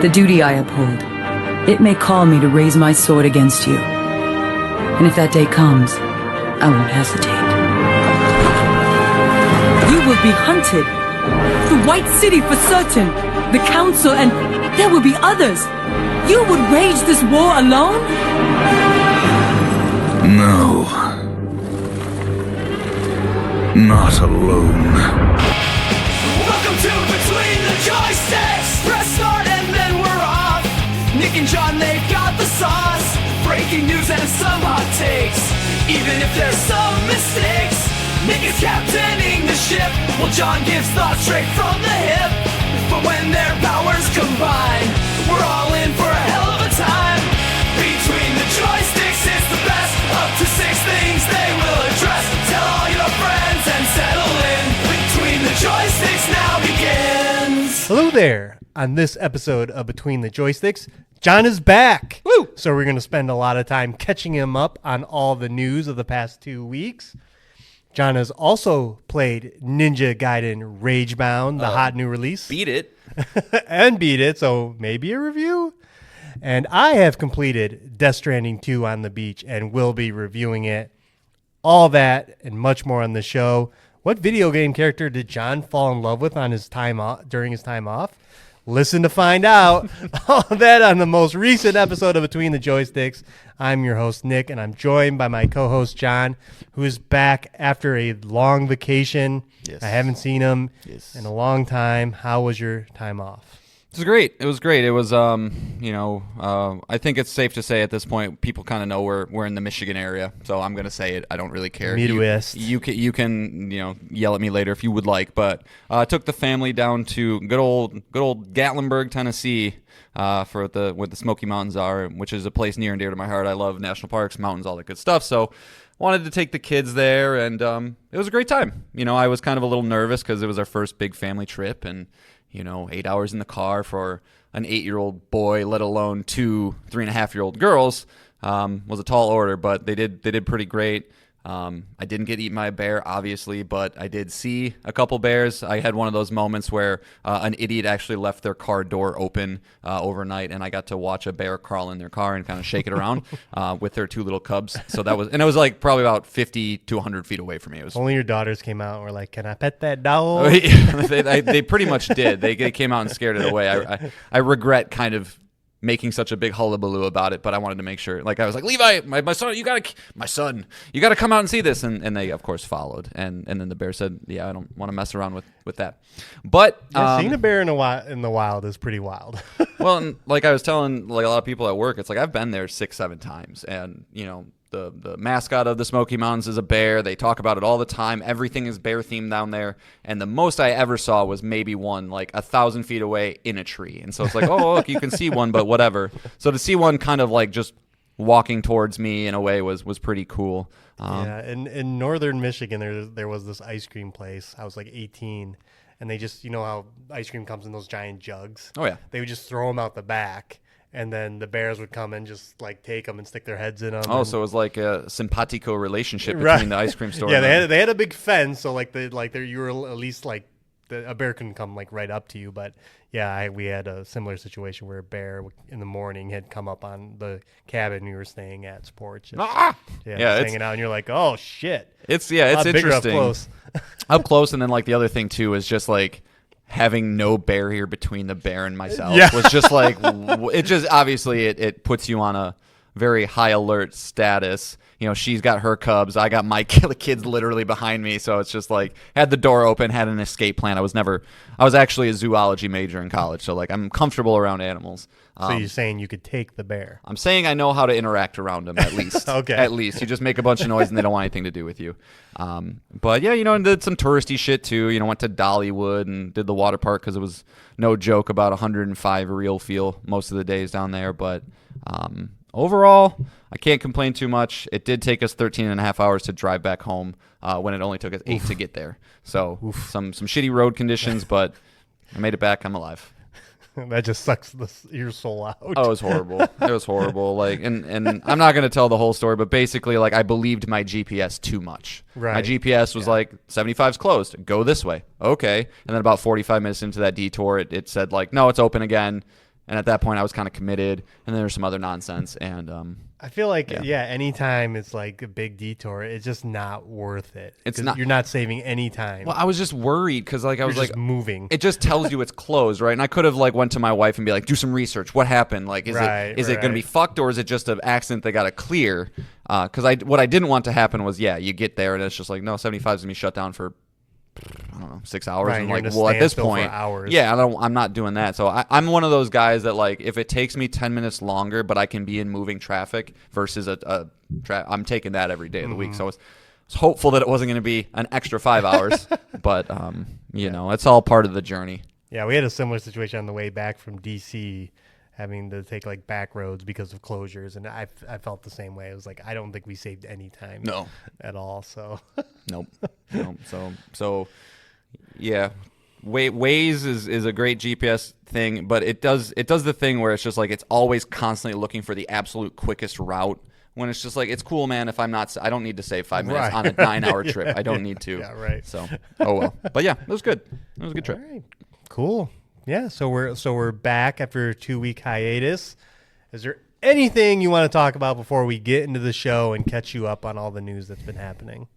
The duty I uphold, it may call me to raise my sword against you. And if that day comes, I won't hesitate. You will be hunted. The White City for certain. The Council, and there will be others. You would rage this war alone? No. Not alone. Welcome to Between the Joysticks. Press start and then we're off. Nick and John, they've got the sauce. Breaking news and some hot takes. Even if there's some mistakes, Nick is captaining the ship, while John gives thoughts straight from the hip. But when their powers combine, we're all in for a hell of a time. Between the Joysticks is the best. Up to 6 things they will address. Tell all your friends and settle in. Between the Joysticks now begins. Hello there. On this episode of Between the Joysticks, John is back. Woo! So we're going to spend a lot of time catching him up on all the news of the past 2 weeks. John has also played Ninja Gaiden Ragebound, the hot new release. Beat it. And beat it, so maybe a review. And I have completed Death Stranding 2 on the beach and will be reviewing it. All that and much more on the show. What video game character did John fall in love with on his time off, during his time off? Listen to find out. All that on the most recent episode of Between the Joysticks. I'm your host, Nick, and I'm joined by my co-host, John, who is back after a long vacation. Yes. I haven't seen him Yes. in a long time. How was your time off? It was great. It was great. It was, I think it's safe to say at this point, people kind of know we're in the Michigan area, so I'm going to say it. I don't really care. Midwest. You can yell at me later if you would like, but I took the family down to good old Gatlinburg, Tennessee, for where the Smoky Mountains are, which is a place near and dear to my heart. I love national parks, mountains, all that good stuff. So wanted to take the kids there, and it was a great time. I was kind of a little nervous because it was our first big family trip, and 8 hours in the car for an 8-year-old boy, let alone 2 3.5-year-old girls, was a tall order, but they did pretty great. I didn't get eaten by a bear, obviously, but I did see a couple bears. I had one of those moments where an idiot actually left their car door open overnight, and I got to watch a bear crawl in their car and kind of shake it around with their 2 little cubs. So it was like probably about 50 to 100 feet away from me. It was Only your daughters came out and were like, "Can I pet that dog?" they pretty much did. They came out and scared it away. I regret kind of making such a big hullabaloo about it, but I wanted to make sure. Like I was like, Levi, my son, you gotta come out and see this, and they of course followed, and then the bear said, yeah, I don't want to mess around with that. But seeing a bear in the wild is pretty wild. well, and like I was telling like a lot of people at work, it's like I've been there 6-7 times, and the mascot of the Smoky Mountains is a bear. They talk about it all the time. Everything is bear themed down there. And the most I ever saw was maybe one like 1,000 feet away in a tree. And so it's like, oh, look, you can see one, but whatever. So to see one kind of like just walking towards me in a way was pretty cool. Yeah, in northern Michigan, there was this ice cream place. I was like 18, and they just, how ice cream comes in those giant jugs. Oh, yeah. They would just throw them out the back. And then the bears would come and just like take them and stick their heads in them. Oh, so it was like a simpatico relationship between Right. the ice cream store. Yeah, and they had a big fence, so you were at least like a bear couldn't come like right up to you. But yeah, we had a similar situation where a bear in the morning had come up on the cabin we were staying at's porch. Yeah, it's hanging out, and you're like, oh shit, it's a lot bigger interesting up close. Up close, and then like the other thing too is just like having no barrier between the bear and myself was just like it just obviously it puts you on a very high alert status. She's got her cubs, I got my kids literally behind me, so it's just like had the door open, had an escape plan. I was actually a zoology major in college, so like I'm comfortable around animals. So you're saying you could take the bear? I'm saying I know how to interact around them at least. Okay. At least you just make a bunch of noise and they don't want anything to do with you. But yeah, and did some touristy shit too. Went to Dollywood and did the water park because it was no joke about 105 real feel most of the days down there. But overall, I can't complain too much. It did take us 13 and a half hours to drive back home when it only took us 8 to get there. So some shitty road conditions, but I made it back. I'm alive. That just sucks your soul out. Oh, it was horrible. It was horrible. Like, and I'm not going to tell the whole story, but basically, like, I believed my GPS too much. Right. My GPS was like, 75's closed. Go this way. Okay. And then about 45 minutes into that detour, it said, like, no, it's open again. And at that point, I was kind of committed. And then there's some other nonsense. And I feel like, anytime it's like a big detour, it's just not worth it. It's 'Cause not. You're not saving any time. Well, I was just worried because like I was just like moving. It just tells you it's closed, right? And I could have like went to my wife and be like, do some research. What happened? Like, is it going to be fucked, or is it just an accident they got to clear? Because what I didn't want to happen was, you get there and it's just like, no, 75 is going to be shut down for, I don't know, 6 hours. Right, and you're like, gonna well, at stand this still for point, hours. I'm not doing that. So I'm one of those guys that like, if it takes me 10 minutes longer, but I can be in moving traffic versus I'm taking that every day of the week. So I was hopeful that it wasn't going to be an extra 5 hours, but it's all part of the journey. Yeah, we had a similar situation on the way back from DC, having to take like back roads because of closures, and I felt the same way. It was like, I don't think we saved any time at all. So Nope. So yeah, Waze is a great GPS thing, but it does the thing where it's just like it's always constantly looking for the absolute quickest route. When it's just like, it's cool, man. If I don't need to save 5 minutes on a 9-hour trip. I don't need to. Yeah, right. So, oh well. But yeah, it was good. It was a good trip. All right. Cool. Yeah. So we're back after a 2-week hiatus. Is there anything you want to talk about before we get into the show and catch you up on all the news that's been happening?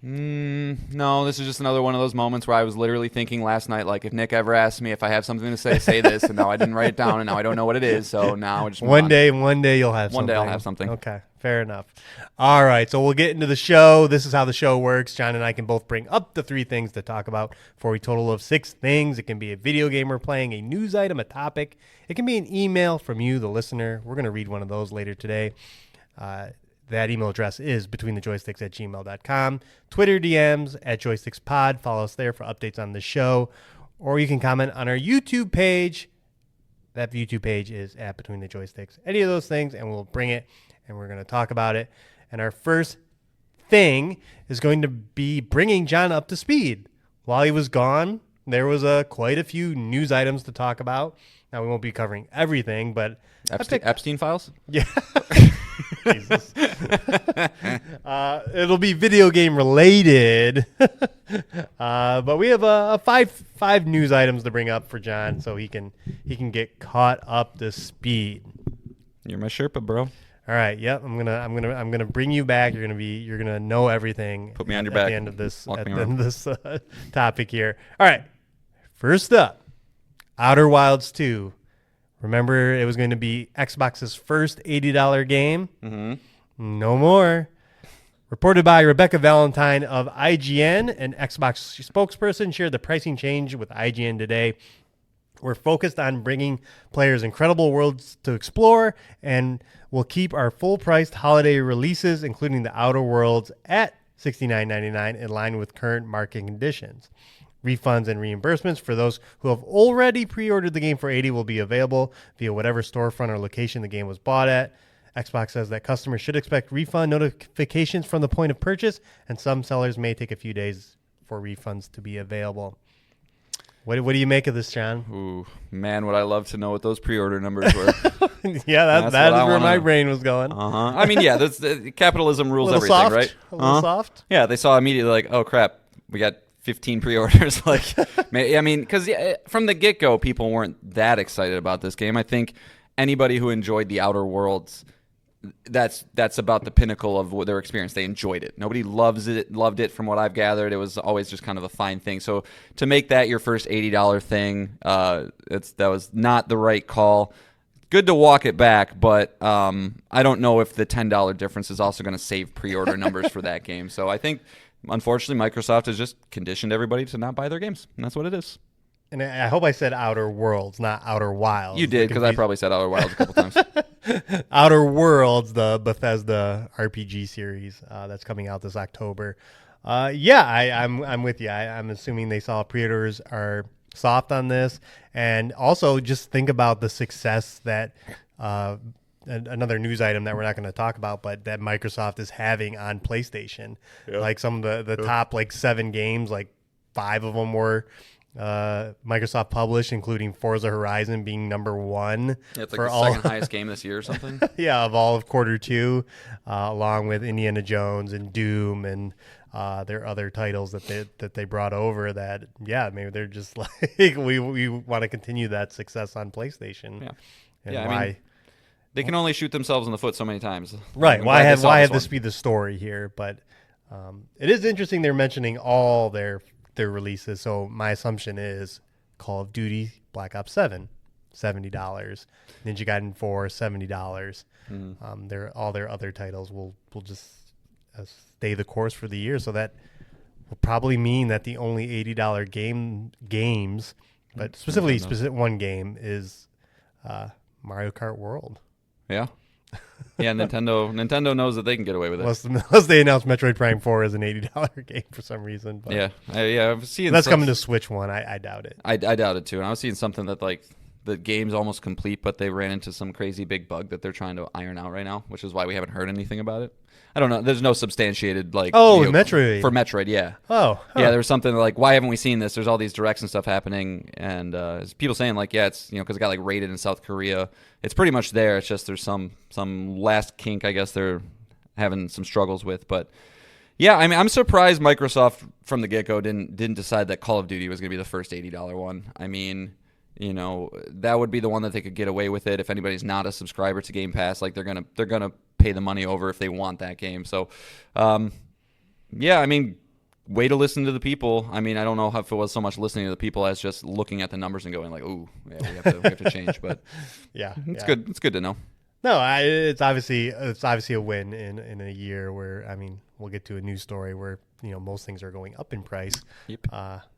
No, this is just another one of those moments where I was literally thinking last night, like, if Nick ever asked me if I have something to say this, and now I didn't write it down, and now I don't know what it is, so now I just One day you'll have something. One day I'll have something. Okay, fair enough. All right, so we'll get into the show. This is how the show works. John and I can both bring up the 3 things to talk about for a total of 6 things. It can be a video game we're playing, a news item, a topic. It can be an email from you, the listener. We're going to read one of those later today. That email address is betweenthejoysticks@gmail.com. Twitter DMs @joystickspod. Follow us there for updates on the show. Or you can comment on our YouTube page. That YouTube page is @betweenthejoysticks. Any of those things, and we'll bring it, and we're going to talk about it. And our first thing is going to be bringing John up to speed. While he was gone, there was quite a few news items to talk about. Now, we won't be covering everything, but... Epstein files? Yeah. Jesus. It'll be video game related. But we have five news items to bring up for John so he can get caught up to speed. You're my Sherpa, bro. All right. Yep. I'm gonna bring you back. You're gonna know everything. Put me on your at back. the end of this Walk at me the end around. of this topic here. All right. First up, Outer Wilds 2. Remember, it was going to be Xbox's first $80 game. Mm-hmm. No more. Reported by Rebecca Valentine of IGN, an Xbox spokesperson, shared the pricing change with IGN today. We're focused on bringing players incredible worlds to explore, and we'll keep our full-priced holiday releases, including the Outer Worlds, at $69.99 in line with current market conditions. Refunds and reimbursements for those who have already pre-ordered the game for $80 will be available via whatever storefront or location the game was bought at. Xbox says that customers should expect refund notifications from the point of purchase, and some sellers may take a few days for refunds to be available. What do you make of this, John? Ooh, man, would I love to know what those pre-order numbers were. Yeah, that is where my brain was going. Uh-huh. I mean, yeah, capitalism rules everything, soft, right? A little soft? Yeah, they saw immediately like, oh, crap, we got 15 pre-orders. Like, I mean, because from the get-go, people weren't that excited about this game. I think anybody who enjoyed the Outer Worlds, that's about the pinnacle of what their experience. They enjoyed it. Nobody loved it from what I've gathered. It was always just kind of a fine thing. So to make that your first $80 thing, that was not the right call. Good to walk it back, but I don't know if the $10 difference is also going to save pre-order numbers for that game. So I think, unfortunately, Microsoft has just conditioned everybody to not buy their games, and that's what it is. And I hope I said Outer Worlds, not Outer Wilds. You did, because I probably said Outer Wilds a couple times. Outer Worlds, the Bethesda RPG series that's coming out this October. I'm with you. I'm assuming they saw pre-orders are soft on this, and also just think about the success that another news item that we're not going to talk about, but that Microsoft is having on PlayStation. Yep. Like some of the top 7 games, like 5 of them were Microsoft published, including Forza Horizon being number 1 Yeah, it's like for the all. second highest game this year or something. Yeah, of all of quarter 2, along with Indiana Jones and Doom and their other titles that they brought over. That maybe they're just like we want to continue that success on PlayStation. Yeah, And yeah. why? I mean, they can only shoot themselves in the foot so many times. Right. I'm Why glad have they saw why have one. this be the story here? But it is interesting they're mentioning all their releases. So my assumption is Call of Duty Black Ops 7, $70. Ninja Gaiden 4, $70. All their other titles will just stay the course for the year. So that will probably mean that the only $80 games, but specifically one game is Mario Kart World. Yeah. Yeah, Nintendo knows that they can get away with it. Unless they announce Metroid Prime 4 as an $80 game for some reason. But Yeah, I've seen that's coming to Switch One. I doubt it. I doubt it too. And I was seeing something that like the game's almost complete, but they ran into some crazy big bug that they're trying to iron out right now, which is why we haven't heard anything about it. I don't know. There's no substantiated like. With Metroid. For Metroid, yeah. Oh, huh. Yeah. There was something like, why haven't we seen this? There's all these directs and stuff happening, and people saying like, yeah, it's because it got like rated in South Korea. It's pretty much there. It's just there's some last kink I guess they're having some struggles with, but. Yeah, I mean, I'm surprised Microsoft from the get-go didn't decide that Call of Duty was going to be the first $80 one. I mean, that would be the one that they could get away with it if anybody's not a subscriber to Game Pass. Like they're gonna pay the money over if they want that game. So, yeah, I mean, way to listen to the people. I mean, I don't know if it was so much listening to the people as just looking at the numbers and going like, ooh, yeah, we have to change. But it's good. It's good to know. No, it's obviously a win in a year where, I mean, we'll get to a news story where most things are going up in price. Yep.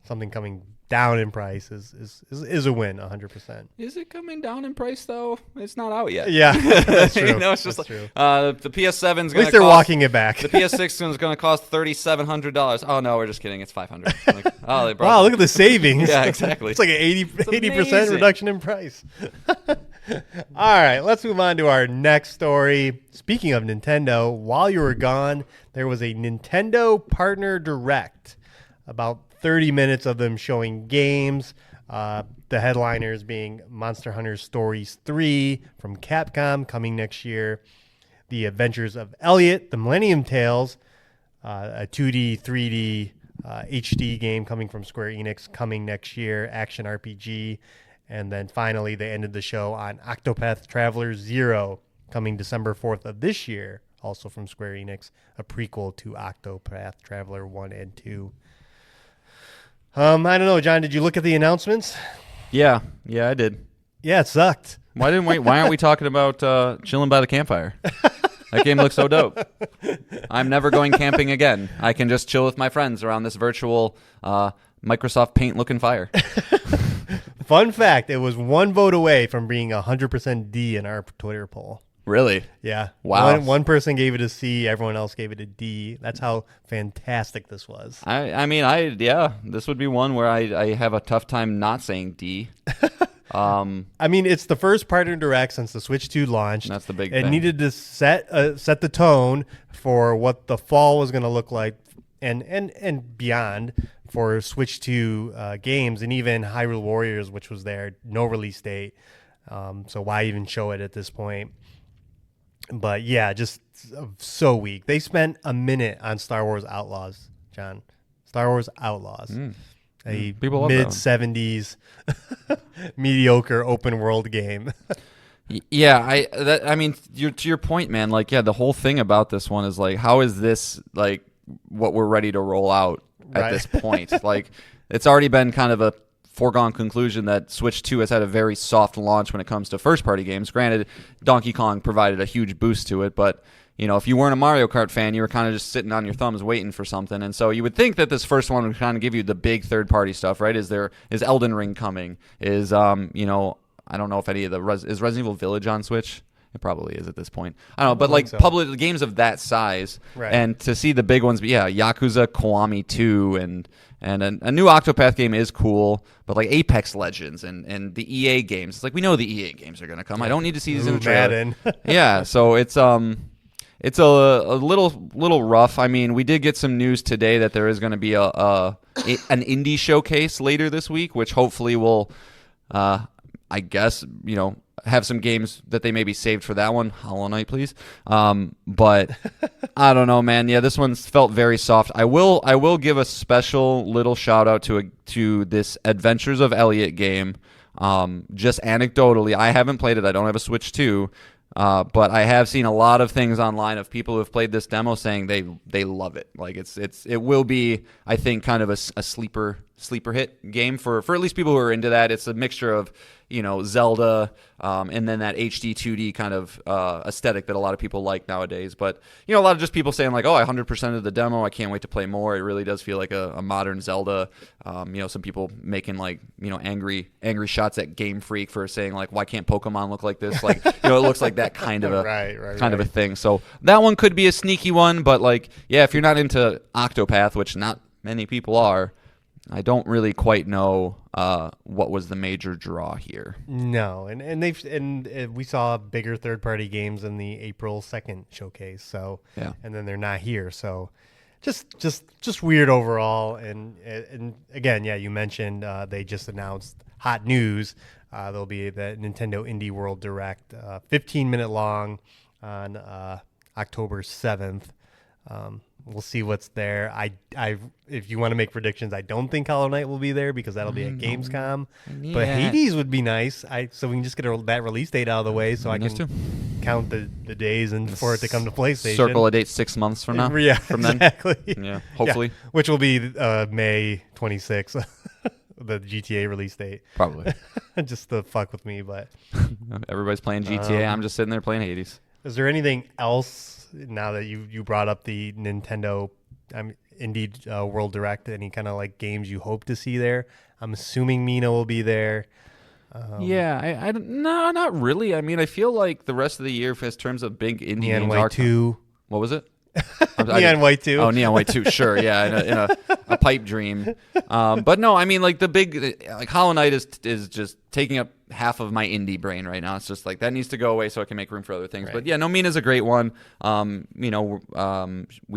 Something coming down in price is a win, 100%. Is it coming down in price though? It's not out yet. Yeah, that's true. It's just that's like, true. the PS7's At going least they're walking it back. The PS6 is going to cost $3,700. Oh no, we're just kidding. It's $500. Like, they brought Wow, look at the savings. Yeah, exactly. It's like an 80% amazing. reduction in price. All right, let's move on to our next story. Speaking of Nintendo, while you were gone, there was a Nintendo Partner Direct. About 30 minutes of them showing games. The headliners being Monster Hunter Stories 3 from Capcom coming next year. The Adventures of Elliot, The Millennium Tales, a 2D, 3D HD game coming from Square Enix coming next year, action RPG. And then finally, they ended the show on Octopath Traveler 0, coming December 4th of this year, also from Square Enix, a prequel to Octopath Traveler 1 and 2. I don't know, John, did you look at the announcements? Yeah, I did. Yeah, it sucked. Why aren't we talking about chilling by the campfire? That game looks so dope. I'm never going camping again. I can just chill with my friends around this virtual Microsoft Paint looking fire. Fun fact, it was one vote away from being 100% D in our Twitter poll. Really? Yeah. Wow. One person gave it a C, everyone else gave it a D. That's how fantastic this was. I mean, this would be one where I have a tough time not saying D. I mean, it's the first partner direct since the Switch 2 launched. That's the big It thing. needed to set the tone for what the fall was going to look like and beyond for Switch 2 games, and even Hyrule Warriors, which was there, no release date. So why even show it at this point? But yeah, just so weak. They spent a minute on Star Wars Outlaws, John. Star Wars Outlaws. A People love that one. mid-70s mediocre open world game. Yeah, I mean, to your point, man. Like, yeah, the whole thing about this one is like, how is this like what we're ready to roll out at Right. this point? Like, it's already been kind of a foregone conclusion that Switch 2 has had a very soft launch when it comes to first-party games. Granted, Donkey Kong provided a huge boost to it, but if you weren't a Mario Kart fan, you were kind of just sitting on your thumbs waiting for something. And so you would think that this first one would kind of give you the big third-party stuff, right? Is Elden Ring coming? Is I don't know if any of is Resident Evil Village on Switch? It probably is at this point. I don't know, but like so. public games of that size, Right. and to see the big ones, Yakuza Kiwami 2 and a new Octopath game is cool, but like Apex Legends and the EA games, it's like we know the EA games are going to come. I don't need to see these in Ooh, the trailer. Madden. Yeah, so it's it's a little rough. I mean, we did get some news today that there is going to be an indie showcase later this week, which hopefully will, I guess, have some games that they maybe saved for that one. Hollow Knight, please. But I don't know, man. Yeah, this one's felt very soft. I will give a special little shout out to this Adventures of Elliot game. Just anecdotally, I haven't played it. I don't have a Switch 2. But I have seen a lot of things online of people who have played this demo saying they love it. Like it will be, I think, kind of a sleeper hit game for at least people who are into that. It's a mixture of Zelda and then that HD 2D kind of aesthetic that a lot of people like nowadays. But a lot of just people saying like, oh, I 100% of the demo. I can't wait to play more. It really does feel like a modern Zelda. Some people making like angry shots at Game Freak for saying like, why can't Pokemon look like this? Like it looks like that kind of a kind of a thing. So that one could be a sneaky one, but like if you're not into Octopath, which not many people are, I don't really quite know what was the major draw here. No, and we saw bigger third-party games in the April 2nd showcase. So and then they're not here. So just weird overall. And again, you mentioned they just announced hot news. There'll be the Nintendo Indie World Direct, 15-minute long on October 7th. We'll see what's there. If you want to make predictions, I don't think Hollow Knight will be there because that'll be at Gamescom. Yeah. But Hades would be nice. So we can just get that release date out of the way, so I can count the days and for it to come to PlayStation. Circle a date 6 months from now. Yeah, from exactly. Then. Yeah, hopefully. Yeah, which will be May 26th, the GTA release date. Probably. Just to fuck with me, but everybody's playing GTA. I'm just sitting there playing Hades. Is there anything else? Now that you brought up the Nintendo Indie World Direct, any kind of like games you hope to see there? I'm assuming Mina will be there. No, not really. I mean, I feel like the rest of the year, in terms of big indie games, White 2. What was it? Neon White 2. Oh, Neon White 2. Sure, yeah, in a pipe dream. But no, I mean, like the big, like Hollow Knight is just taking up half of my indie brain right now. It's just like that needs to go away so I can make room for other things. Right. But yeah, no, Mina's a great one. We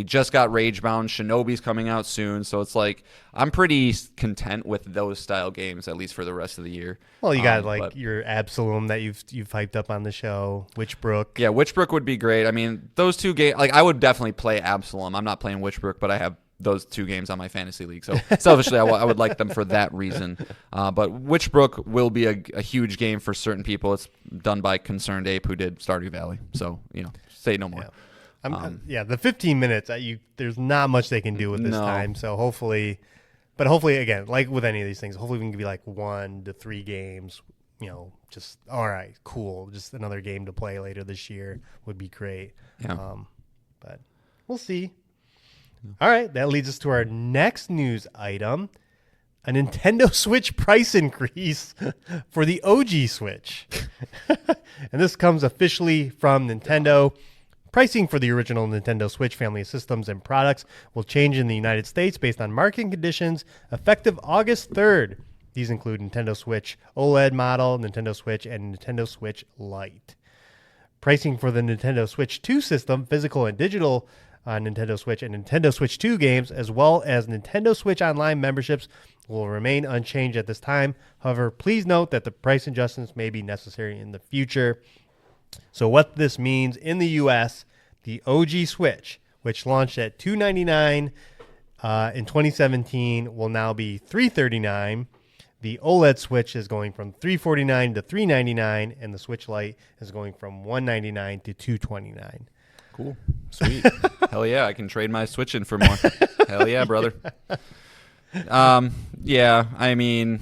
just got Ragebound. Shinobi's coming out soon, so it's like I'm pretty content with those style games at least for the rest of the year. Well, you got your Absalom that you've hyped up on the show, Witchbrook. Yeah, Witchbrook would be great. I mean, those two games, like I would definitely play Absalom. I'm not playing Witchbrook, but I have those two games on my fantasy league. So selfishly, I would like them for that reason. But Witchbrook will be a huge game for certain people. It's done by Concerned Ape, who did Stardew Valley. So, say no more. Yeah. The 15 minutes, there's not much they can do with this time. So hopefully, again, like with any of these things, hopefully we can give you like 1 to 3 games, just, all right, cool. Just another game to play later this year would be great. Yeah. But we'll see. All right, that leads us to our next news item, a Nintendo Switch price increase for the OG Switch. And this comes officially from Nintendo. Pricing for the original Nintendo Switch family of systems and products will change in the United States based on market conditions effective August 3rd. These include Nintendo Switch OLED model, Nintendo Switch, and Nintendo Switch Lite. Pricing for the Nintendo Switch 2 system, physical and digital, on Nintendo Switch and Nintendo Switch 2 games, as well as Nintendo Switch Online memberships, will remain unchanged at this time. However, please note that the price adjustments may be necessary in the future. So what this means in the U.S., the OG Switch, which launched at $299 in 2017, will now be $339. The OLED Switch is going from $349 to $399, and the Switch Lite is going from $199 to $229. Cool. Sweet. Hell yeah, I can trade my Switch in for more. Hell yeah, brother. Yeah, I mean,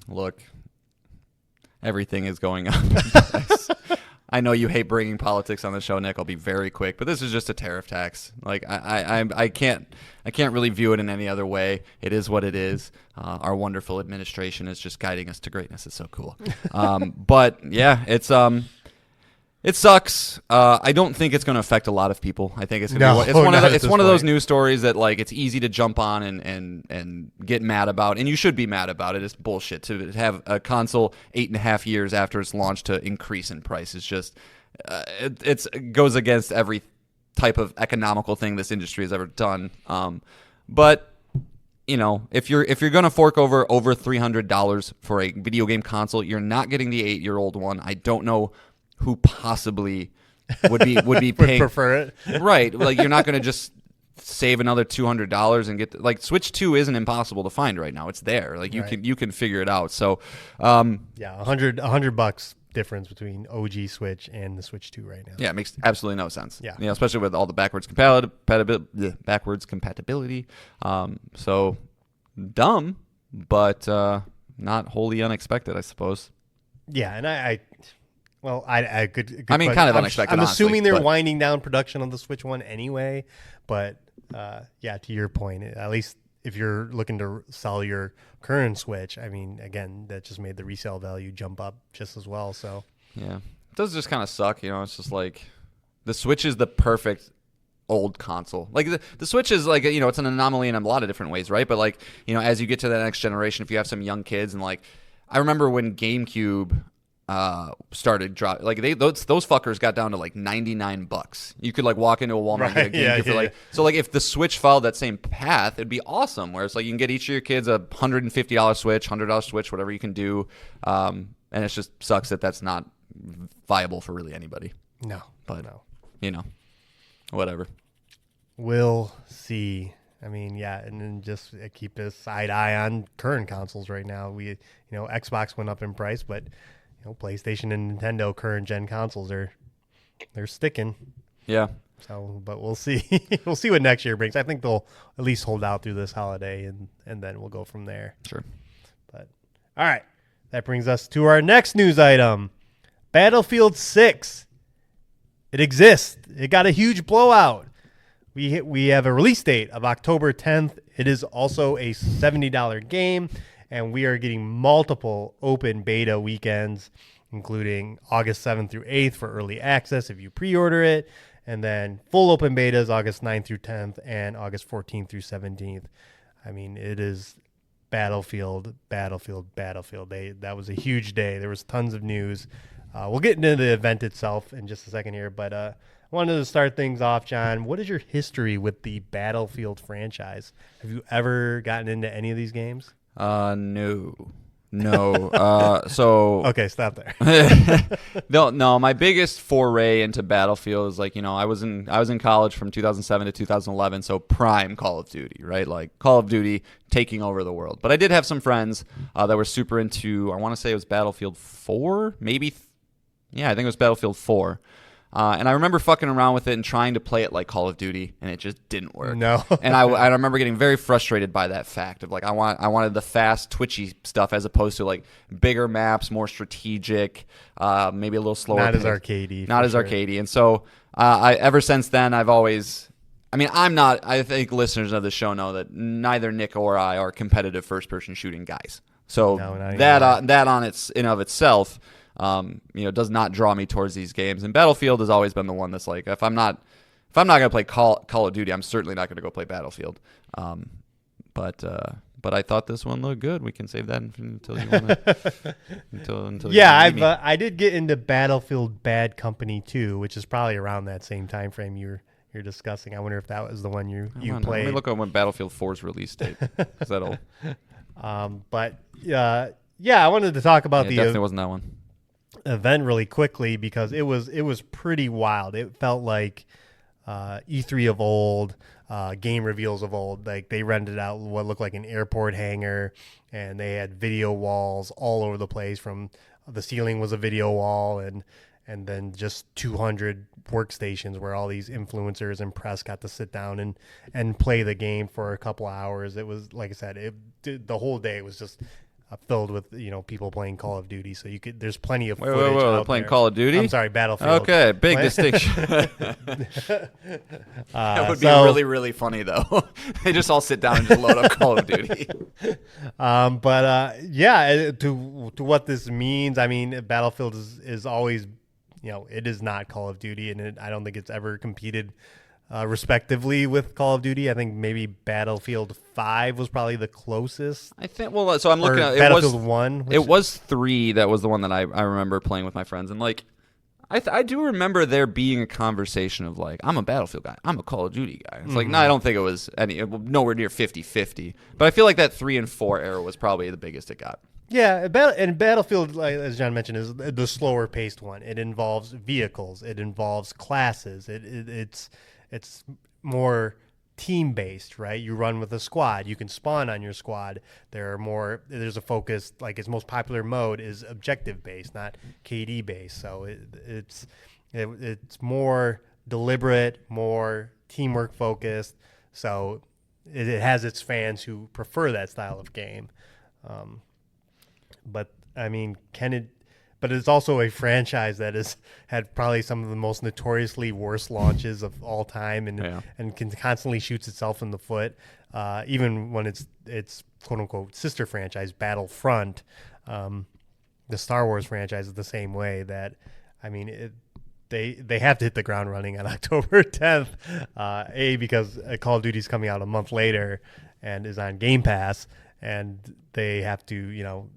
look, everything is going up. I know you hate bringing politics on the show, Nick. I'll be very quick, but this is just a tariff tax. Like I can't really view it in any other way. It is what it is. Our wonderful administration is just guiding us to greatness. It's so cool. But yeah, it sucks. I don't think it's going to affect a lot of people. I think it's going to be it's one of those news stories that like it's easy to jump on and get mad about, and you should be mad about it. It's bullshit to have a console 8.5 years after its launch to increase in price. It's just it goes against type of economical thing this industry has ever done. But if you're gonna fork over $300 for a video game console, you're not getting the 8-year-old one. I don't know who possibly would be paying prefer it. Right. Like, you're not gonna just save another $200 and get like Switch 2 isn't impossible to find right now. It's there. Like, you can figure it out. So yeah, $100 difference between OG Switch and the Switch 2 right now. Yeah, it makes absolutely no sense. Yeah. Especially with all the backwards compatibility. So dumb, but not wholly unexpected, I suppose. Yeah, and I could. I mean, kind of unexpected. I'm honestly, assuming they're but winding down production on the Switch 1 anyway. But yeah, to your point, at least if you're looking to sell your current Switch, I mean, again, that just made the resale value jump up just as well. So yeah, it does just kind of suck. It's just like the Switch is the perfect old console. Like the Switch is like, it's an anomaly in a lot of different ways, right? But like, as you get to the next generation, if you have some young kids, and like, I remember when GameCube started dropping, like those fuckers got down to like $99. You could like walk into a Walmart and get a GameCube for like, so like if the Switch followed that same path, it'd be awesome. Where it's like you can get each of your kids a $150 Switch, $100 Switch, whatever you can do. And it just sucks that that's not viable for really anybody. no, But no. Whatever. We'll see. I mean, yeah, and then just keep a side eye on current consoles right now. Xbox went up in price, but PlayStation and Nintendo current gen consoles they're sticking. Yeah. So, but we'll see. We'll see what next year brings. I think they'll at least hold out through this holiday, and then we'll go from there. Sure. But all right, that brings us to our next news item: Battlefield 6. It exists. It got a huge blowout. We have a release date of October 10th. It is also a $70 game, and we are getting multiple open beta weekends, including August 7th through 8th for early access if you pre-order it, and then full open betas August 9th through 10th and August 14th through 17th. I mean, it is Battlefield. That was a huge day. There was tons of news. We'll get into the event itself in just a second here, but I wanted to start things off, John. What is your history with the Battlefield franchise? Have you ever gotten into any of these games? No. So okay, stop there. No. My biggest foray into Battlefield is like, I was in college from 2007 to 2011, so prime Call of Duty, right? Like Call of Duty taking over the world. But I did have some friends that were super into. I want to say it was Battlefield 4, maybe. Yeah, I think it was Battlefield 4. And I remember fucking around with it and trying to play it like Call of Duty, and it just didn't work. No. And I remember getting very frustrated by that fact of like I wanted the fast, twitchy stuff as opposed to like bigger maps, more strategic, maybe a little slower. Not as pace. arcadey. Not as arcadey. And so ever since then, I've always. I mean, I'm not. I think listeners of the show know that neither Nick or I are competitive first-person shooting guys. So that on in of itself. Does not draw me towards these games. And Battlefield has always been the one that's like, if I'm not going to play Call of Duty, I'm certainly not going to go play Battlefield. But I thought this one looked good. We can save that until you want to. until yeah, I did get into Battlefield Bad Company 2, which is probably around that same time frame you're discussing. I wonder if that was the one you played. Let me look at when Battlefield 4's release date. Is that old? But I wanted to talk about the. Definitely wasn't that one. Event really quickly because it was pretty wild. It felt like E3 of old, game reveals of old. Like they rented out what looked like an airport hangar, and they had video walls all over the place. From the ceiling was a video wall, and then just 200 workstations where all these influencers and press got to sit down and play the game for a couple hours. It was, like I said, the whole day was just filled with people playing Call of Duty, so there's plenty of footage out playing there. Call of Duty? I'm sorry, Battlefield. Okay, big distinction. That would be really, really funny though. They just all sit down and just load up Call of Duty. To what this means, I mean, Battlefield is always, it is not Call of Duty, and I don't think it's ever competed respectively with Call of Duty. I think maybe Battlefield 5 was probably the closest. I think. Well, so I'm looking at Battlefield 1. It was 3 that was the one that I remember playing with my friends, and like I do remember there being a conversation of like, I'm a Battlefield guy, I'm a Call of Duty guy. It's like, no, I don't think it was nowhere near 50-50. But I feel like that 3 and 4 era was probably the biggest it got. Yeah, and Battlefield, like, as John mentioned, is the slower paced one. It involves vehicles, it involves classes. It's more team based, right? You run with a squad. You can spawn on your squad. There's a focus, like its most popular mode is objective based, not KD based. So it's more deliberate, more teamwork focused. So it has its fans who prefer that style of game. But I mean, but it's also a franchise that has had probably some of the most notoriously worst launches of all time, and can constantly shoots itself in the foot. Even when it's quote unquote sister franchise Battlefront, the Star Wars franchise is the same way. That I mean, they have to hit the ground running on October 10th. Because Call of Duty is coming out a month later and is on Game Pass, and they have to,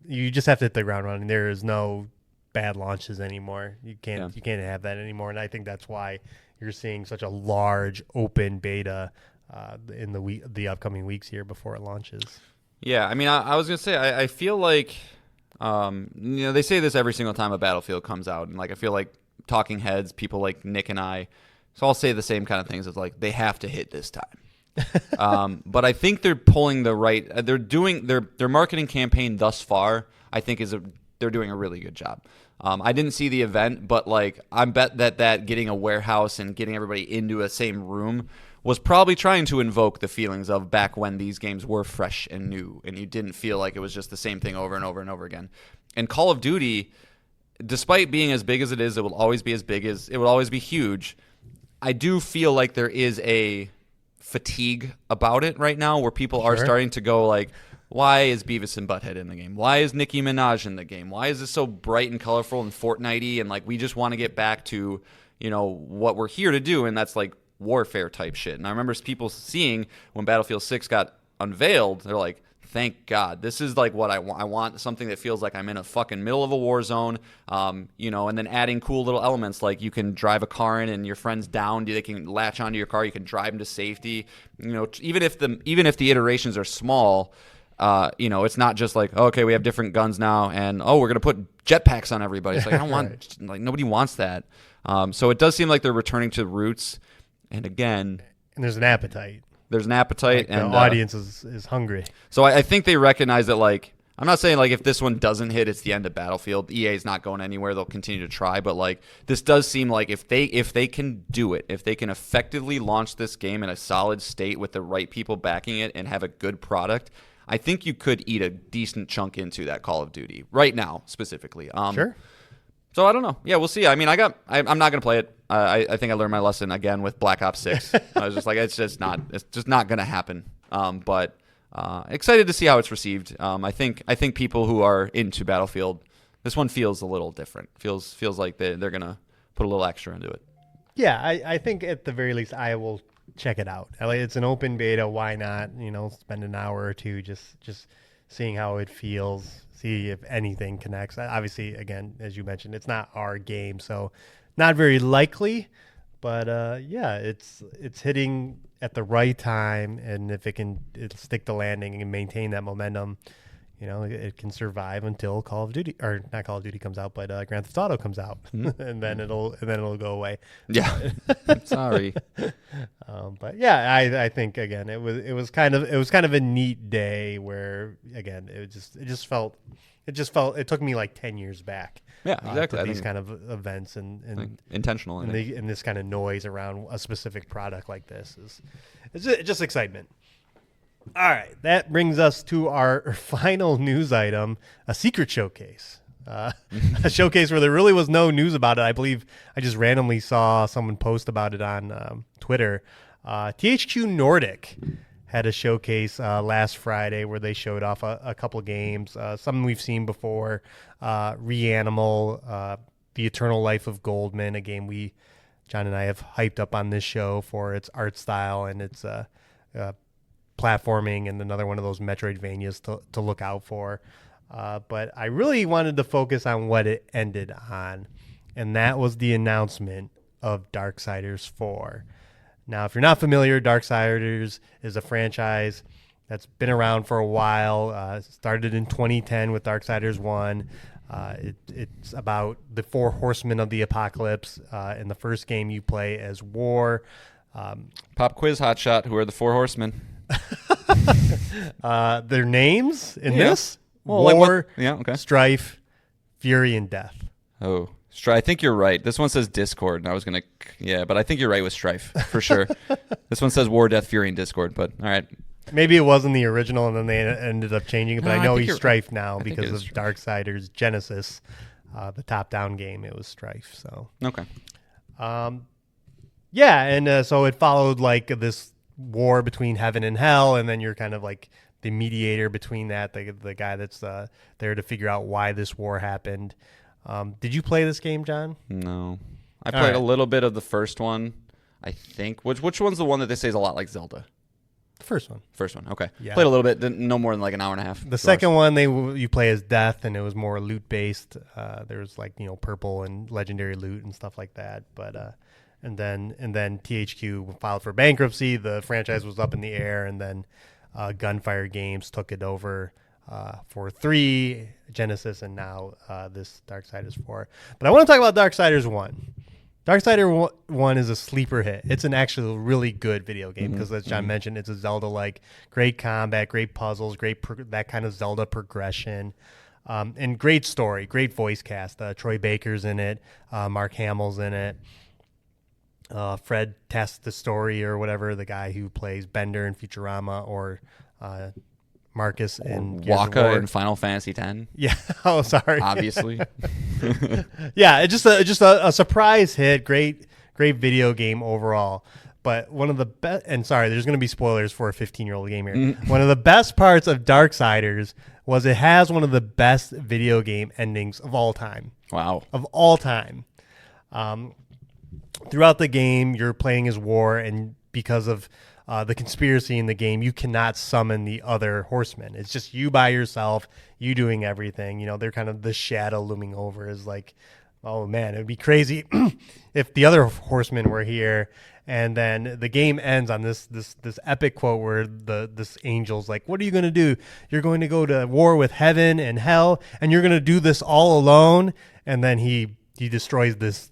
you just have to hit the ground running. There is no bad launches anymore. You can't have that anymore, and I think that's why you're seeing such a large open beta in the upcoming weeks here before it launches. Yeah, I mean, I was gonna say I feel like they say this every single time a Battlefield comes out, and like I feel like talking heads, people like Nick and I, so I'll say the same kind of things of like they have to hit this time. But I think they're pulling the right. They're doing their marketing campaign thus far. I think they're doing a really good job. I didn't see the event, but like I bet that getting a warehouse and getting everybody into a same room was probably trying to invoke the feelings of back when these games were fresh and new, and you didn't feel like it was just the same thing over and over and over again. And Call of Duty, despite being as big as it is, it will always be it will always be huge. I do feel like there is a fatigue about it right now where people are starting to go like, why is Beavis and Butthead in the game? Why is Nicki Minaj in the game? Why is this so bright and colorful and Fortnite-y? And like we just want to get back to, what we're here to do, and that's like warfare type shit. And I remember people seeing when Battlefield 6 got unveiled, they're like, thank God. This is like what I want. I want something that feels like I'm in a fucking middle of a war zone, and then adding cool little elements like you can drive a car in and your friend's down, they can latch onto your car, you can drive them to safety. Even if the iterations are small, it's not just like, okay, we have different guns now, and we're gonna put jetpacks on everybody. It's like I don't want like nobody wants that. So it does seem like they're returning to roots, and again, and there's an appetite. Like and the audience is hungry. So I think they recognize that. Like, I'm not saying like if this one doesn't hit, it's the end of Battlefield. EA is not going anywhere; they'll continue to try. But like, this does seem like if they can do it, if they can effectively launch this game in a solid state with the right people backing it and have a good product, I think you could eat a decent chunk into that Call of Duty right now, specifically. Sure. So I don't know. Yeah, we'll see. I mean, I'm not going to play it. I think I learned my lesson again with Black Ops 6. I was just like, it's just not going to happen. But excited to see how it's received. I think people who are into Battlefield, this one feels a little different. Feels like they're going to put a little extra into it. Yeah, I think at the very least I will check it out. It's an open beta. Why not? Spend an hour or two just seeing how it feels, see if anything connects. Obviously, again, as you mentioned, it's not our game, so not very likely. But it's hitting at the right time, and if it'll stick the landing and maintain that momentum, it can survive until Call of Duty, or not Call of Duty comes out, but Grand Theft Auto comes out, and then it'll go away. Yeah, sorry. But yeah, I think again it was kind of a neat day where again it took me like 10 years back. Yeah, exactly. To these kind of events and intentional and this kind of noise around a specific product like this is just excitement. All right, that brings us to our final news item, a secret showcase. A showcase where there really was no news about it. I believe I just randomly saw someone post about it on Twitter. THQ Nordic had a showcase last Friday where they showed off a couple games, some we've seen before, Reanimal, The Eternal Life of Goldman, a game John and I have hyped up on this show for its art style and its platforming, and another one of those Metroidvanias to look out for. But I really wanted to focus on what it ended on. and that was the announcement of Darksiders 4. Now, if you're not familiar, Darksiders is a franchise that's been around for a while. Started in 2010 with Darksiders 1. It's about the 4 horsemen of the apocalypse. In the first game, you play as War. Pop quiz, hotshot. Who are the 4 horsemen? Their names in Yeah. this? Well, War, like what- yeah, okay. Strife, Fury, and Death. Oh, I think you're right. This one says Discord, and I was gonna, but I think you're right with Strife for sure. This one says War, Death, Fury, and Discord, but all right. Maybe it wasn't the original, and then they ended up changing it. But No, I I know think he's you're- Strife now I think because it of is Darksiders Genesis, the top-down game. It was Strife. So Okay. yeah, and so it followed like this war between heaven and hell, and then you're kind of like the mediator between that, the guy that's there to figure out why this war happened. Did you play this game, John? No, I All played right. a little bit of the first one. I think which one's the one that they say is a lot like Zelda? The first one. First one. Okay. Yeah. Played a little bit. No more than like an hour and a half. The second one, you play as Death, and it was more loot based. There was like purple and legendary loot and stuff like that. But and then THQ filed for bankruptcy. The franchise was up in the air, and then Gunfire Games took it over for 3, Genesis, and now this Darksiders 4. But I want to talk about Darksiders 1. Darksiders 1 is a sleeper hit. It's an actually really good video game because, as John mentioned, it's a Zelda-like, great combat, great puzzles, that kind of Zelda progression, and great story, great voice cast. Troy Baker's in it, Mark Hamill's in it. Fred Test the Story or whatever, the guy who plays Bender in Futurama, or Marcus in Gears of Waka War. in Final Fantasy X. Yeah. Oh, sorry. Obviously. Yeah, it's just a surprise hit. Great video game overall. But one of the best, and sorry, there's going to be spoilers for a 15-year-old game here. One of the best parts of Darksiders was it has one of the best video game endings of all time. Wow. Of all time. Throughout the game, you're playing as War, and because of the conspiracy in the game, you cannot summon the other horsemen. It's just you by yourself, you doing everything. They're kind of the shadow looming over is like, oh man, it would be crazy if the other horsemen were here. And then the game ends on this epic quote where this angel's like, what are you going to do? You're going to go to war with heaven and hell, and you're going to do this all alone. And then he destroys this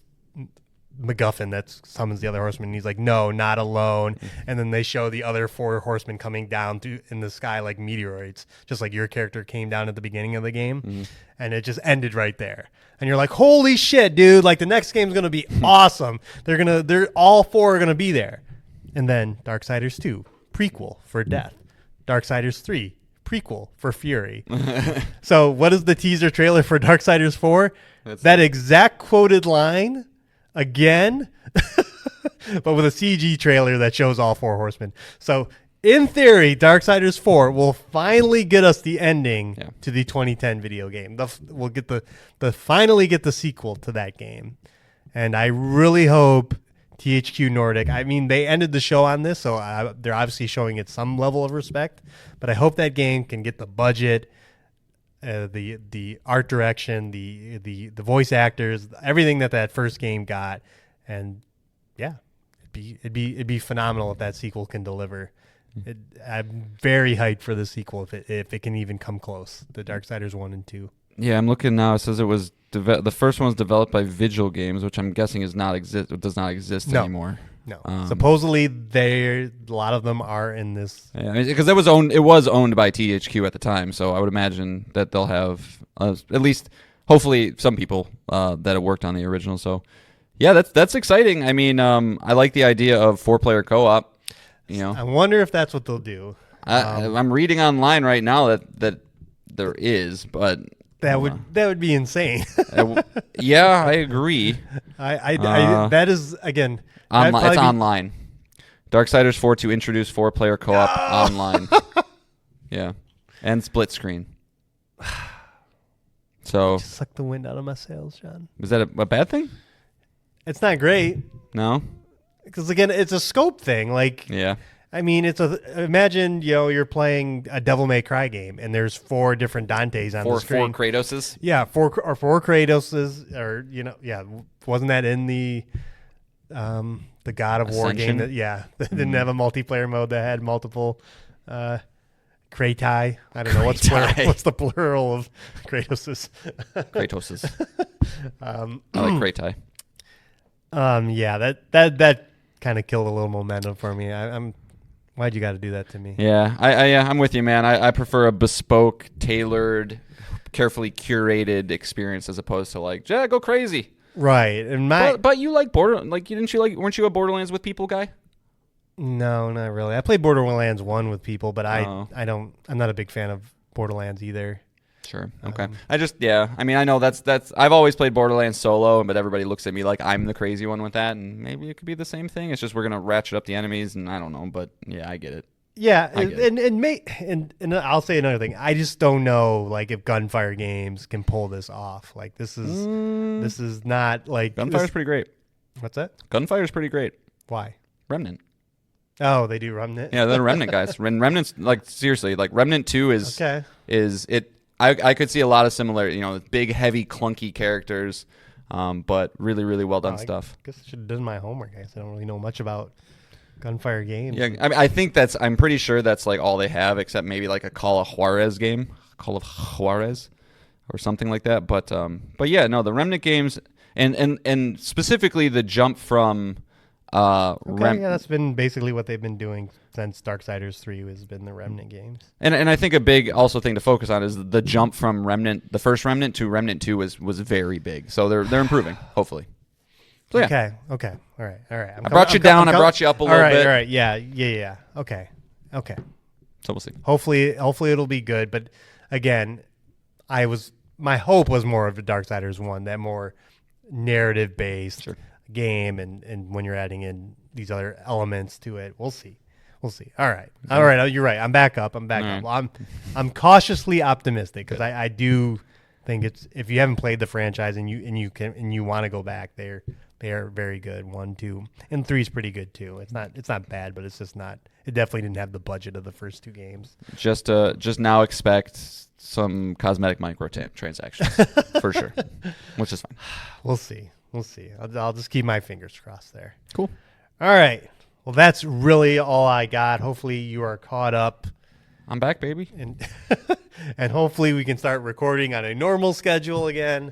MacGuffin that summons the other horsemen, and he's like, no, not alone. And then they show the other 4 horsemen coming down in the sky like meteoroids, just like your character came down at the beginning of the game. And it just ended right there, and you're like, holy shit, dude, like the next game's gonna be awesome. They're all 4 are gonna be there. And then Darksiders 2 prequel for Death, Darksiders 3 prequel for Fury. So what is the teaser trailer for Darksiders 4? That exact quoted line again, but with a CG trailer that shows all 4 horsemen. So in theory, Darksiders 4 will finally get us the ending to the 2010 video game. We'll get finally get the sequel to that game. And I really hope THQ Nordic, I mean, they ended the show on this, so they're obviously showing it some level of respect, but I hope that game can get the budget, the art direction, the voice actors, everything that first game got, and yeah, it'd be phenomenal if that sequel can deliver. I'm very hyped for the sequel if it can even come close. The Darksiders 1 and 2. Yeah, I'm looking now. It says it was the first one was developed by Vigil Games, which I'm guessing does not exist anymore. No, supposedly a lot of them are in this. Yeah, because it was owned by THQ at the time, so I would imagine that they'll have at least, hopefully, some people that have worked on the original. So, yeah, that's exciting. I mean, I like the idea of 4-player co-op. I wonder if that's what they'll do. I'm reading online right now that there is, but that would be insane. Yeah, I agree. I that is again. It's online. Darksiders 4 to introduce 4-player co-op online. Yeah, and split screen. So suck the wind out of my sails, John. Is that a bad thing? It's not great. No, because again, it's a scope thing. Like, yeah, I mean, imagine you're playing a Devil May Cry game and there's 4 different Dantes on the screen. 4 Kratoses. Yeah, 4 Kratoses, or wasn't that in the God of War Ascension? game? That didn't have a multiplayer mode that had multiple Kratai. I don't know what's the plural of Kratoses. Kratoses. I like Kratai. That kind of killed a little momentum for me. Why'd you got to do that to me? Yeah, I'm with you, man. I prefer a bespoke, tailored, carefully curated experience as opposed to like, go crazy. Right, and but you like weren't you a Borderlands with people guy? No, not really. I played Borderlands 1 with people, but I'm not a big fan of Borderlands either. Sure. Okay. I know that's I've always played Borderlands solo, but everybody looks at me like I'm the crazy one with that, and maybe it could be the same thing. It's just we're gonna ratchet up the enemies, and I don't know, but yeah, I get it. Yeah, and I'll say another thing. I just don't know like if Gunfire Games can pull this off. Like this is not like Gunfire's pretty great. What's that? Gunfire's pretty great. Why? Remnant. Oh, they do Remnant. Yeah, they're the Remnant guys. Remnant's like seriously, like Remnant 2 is okay. Is it? I could see a lot of similar, big, heavy, clunky characters, but really, really well done stuff. I guess I should have done my homework. I don't really know much about Gunfire Games. Yeah, I'm pretty sure that's like all they have, except maybe like a Call of Juarez game, Call of Juarez, or something like that. But yeah, no, the Remnant games, and specifically the jump from. That's been basically what they've been doing since Darksiders 3 has been the Remnant games. And I think a big also thing to focus on is the jump from the first Remnant to Remnant 2 was very big. So they're improving, hopefully. So yeah. Okay. All right. I brought you down. I brought you up a little bit. All right. Yeah. Okay. So we'll see. Hopefully it'll be good. But again, my hope was more of the Darksiders 1, that more narrative based. Sure. Game and when you're adding in these other elements to it, we'll see. All right. You're right. I'm back up. I'm cautiously optimistic because I do think it's, if you haven't played the franchise and you want to go back, they are very good. 1, 2, and 3 is pretty good too. It's not bad, but it's just not. It definitely didn't have the budget of the first 2 games. Just now expect some cosmetic microtransactions for sure, which is fine. We'll see. I'll just keep my fingers crossed there. Cool. All right. Well, that's really all I got. Hopefully you are caught up. I'm back, baby. And hopefully we can start recording on a normal schedule again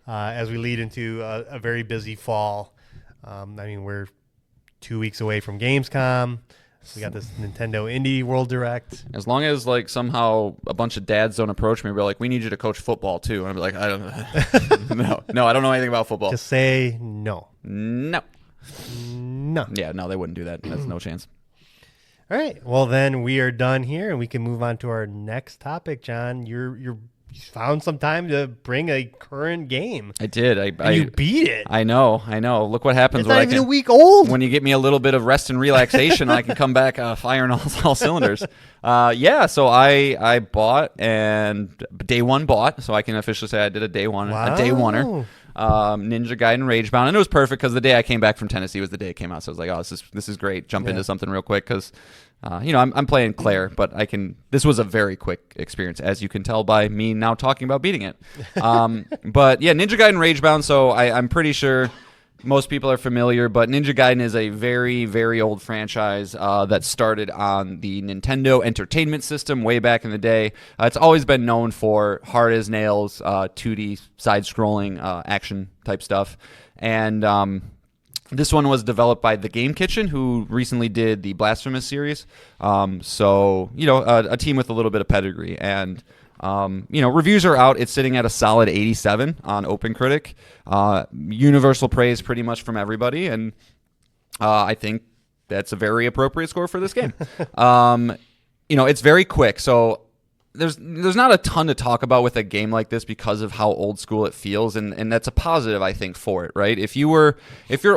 as we lead into a very busy fall. We're 2 weeks away from Gamescom. We got this Nintendo Indie World Direct. As long as like somehow a bunch of dads don't approach me, we're like, we need you to coach football too. And I'm like, I don't no, I don't know anything about football. Just say no. No. No. Yeah, no, they wouldn't do that. That's no chance. All right. Well, then we are done here, and we can move on to our next topic. John, you found some time to bring a current game. I did. You beat it. I know. Look what happens. It's not even a week old. When you get me a little bit of rest and relaxation, I can come back firing all cylinders. So I bought, and day one bought, so I can officially say I did a day one, a day oneer. Ninja Gaiden Ragebound, and it was perfect because the day I came back from Tennessee was the day it came out. So I was like, oh, this is great. Jump into something real quick because I'm playing Claire, but this was a very quick experience, as you can tell by me now talking about beating it. But yeah, Ninja Gaiden Ragebound. So I'm pretty sure most people are familiar, but Ninja Gaiden is a very, very old franchise that started on the Nintendo Entertainment System way back in the day. It's always been known for hard as nails, 2D side-scrolling action type stuff. And this one was developed by The Game Kitchen, who recently did the Blasphemous series. A team with a little bit of pedigree. And reviews are out. It's sitting at a solid 87 on OpenCritic. Universal praise pretty much from everybody, and I think that's a very appropriate score for this game. It's very quick, so there's not a ton to talk about with a game like this because of how old school it feels, and that's a positive, I think, for it, right? If you're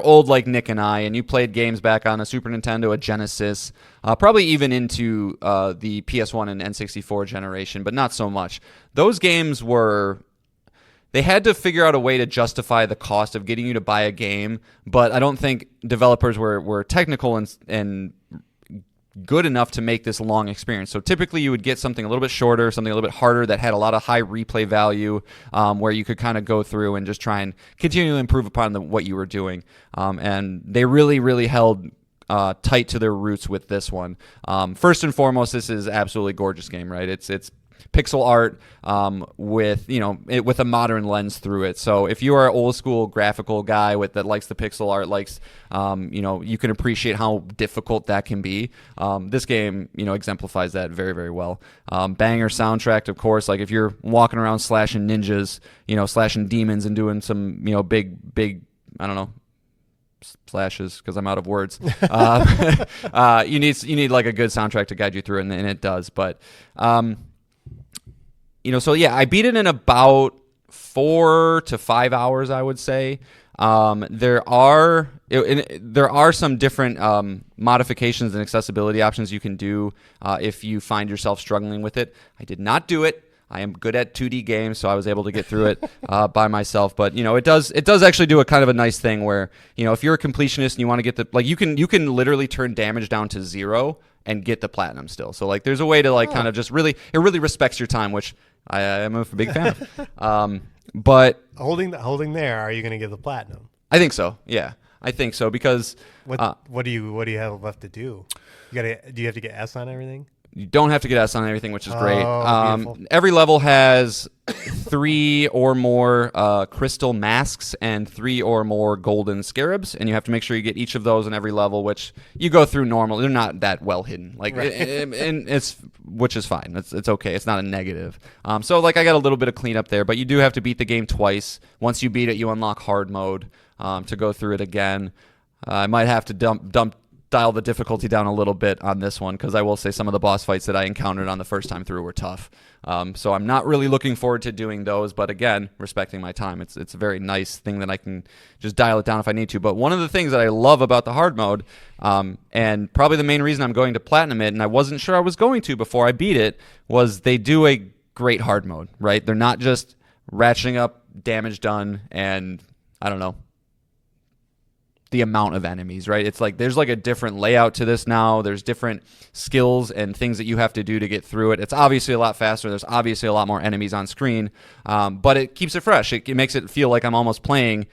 old like Nick and I, and you played games back on a Super Nintendo, a Genesis, probably even into the PS1 and N64 generation, but not so much. Those games they had to figure out a way to justify the cost of getting you to buy a game, but I don't think developers were technical and good enough to make this long experience. So typically you would get something a little bit shorter, something a little bit harder that had a lot of high replay value, where you could kind of go through and just try and continue to improve upon what you were doing. And they really, really held tight to their roots with this one. First and foremost, this is absolutely gorgeous game, right? It's pixel art with a modern lens through it. So if you are an old school graphical guy that likes the pixel art, you can appreciate how difficult that can be. This game, exemplifies that very, very well. Banger soundtrack, of course. Like if you're walking around slashing ninjas, slashing demons and doing some, big, I don't know, slashes because I'm out of words. You need like a good soundtrack to guide you through it, and it does. But so yeah, I beat it in about 4 to 5 hours, I would say. There are some different modifications and accessibility options you can do if you find yourself struggling with it. I did not do it. I am good at 2D games, so I was able to get through it by myself. But it does actually do a kind of a nice thing where if you're a completionist and you want to get you can literally turn damage down to 0 and get the platinum still. So there's a way to kind of just really respects your time, which I am a big fan of. But holding there, are you going to get the platinum? I think so. Yeah, I think so because what do you have left to do? Do you have to get S on everything? You don't have to get S on everything, which is great. Beautiful. Every level has 3 or more crystal masks and 3 or more golden scarabs, and you have to make sure you get each of those in every level, which you go through normal. They're not that well hidden, and which is fine. It's okay. It's not a negative. So I got a little bit of cleanup there, but you do have to beat the game twice. Once you beat it, you unlock hard mode to go through it again. I might have to dial the difficulty down a little bit on this one because I will say some of the boss fights that I encountered on the first time through were tough. So I'm not really looking forward to doing those, but again, respecting my time. It's a very nice thing that I can just dial it down if I need to. But one of the things that I love about the hard mode, and probably the main reason I'm going to platinum it, and I wasn't sure I was going to before I beat it, was they do a great hard mode, right? They're not just ratcheting up damage done and, I don't know, the amount of enemies, right? It's there's a different layout to this now. There's different skills and things that you have to do to get through it. It's obviously a lot faster. There's obviously a lot more enemies on screen, but it keeps it fresh. It makes it feel like I'm almost playing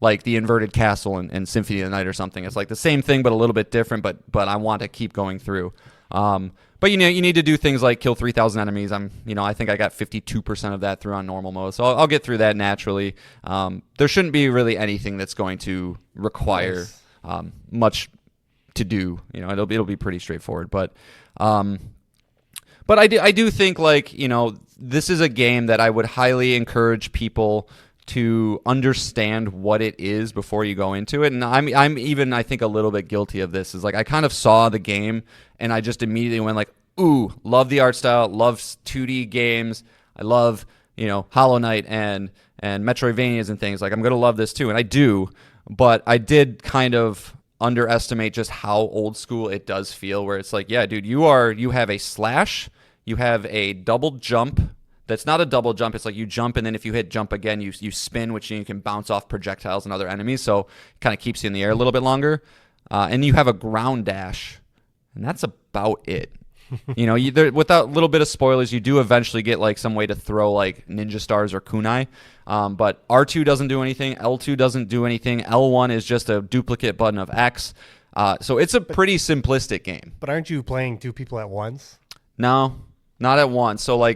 the Inverted Castle in Symphony of the Night or something. It's the same thing, but a little bit different, but I want to keep going through. But you need to do things like kill 3,000 enemies. I think I got 52% of that through on normal mode, so I'll get through that naturally. There shouldn't be really anything that's going to require much to do. It'll be pretty straightforward. But I do think this is a game that I would highly encourage people to understand what it is before you go into it. And I'm even, I think, a little bit guilty of this. Is I kind of saw the game and I just immediately went ooh, love the art style, love 2D games. I love, Hollow Knight and Metroidvanias and things. I'm going to love this too. And I do, but I did kind of underestimate just how old school it does feel, where it's yeah, dude, you have a slash, you have a double jump. That's not a double jump. It's you jump, and then if you hit jump again, you spin, which you can bounce off projectiles and other enemies. So it kind of keeps you in the air a little bit longer. And you have a ground dash, and that's about it. Without a little bit of spoilers, you do eventually get some way to throw ninja stars or kunai. But R2 doesn't do anything. L2 doesn't do anything. L1 is just a duplicate button of X. So it's a pretty simplistic game. But aren't you playing 2 people at once? No, not at once. So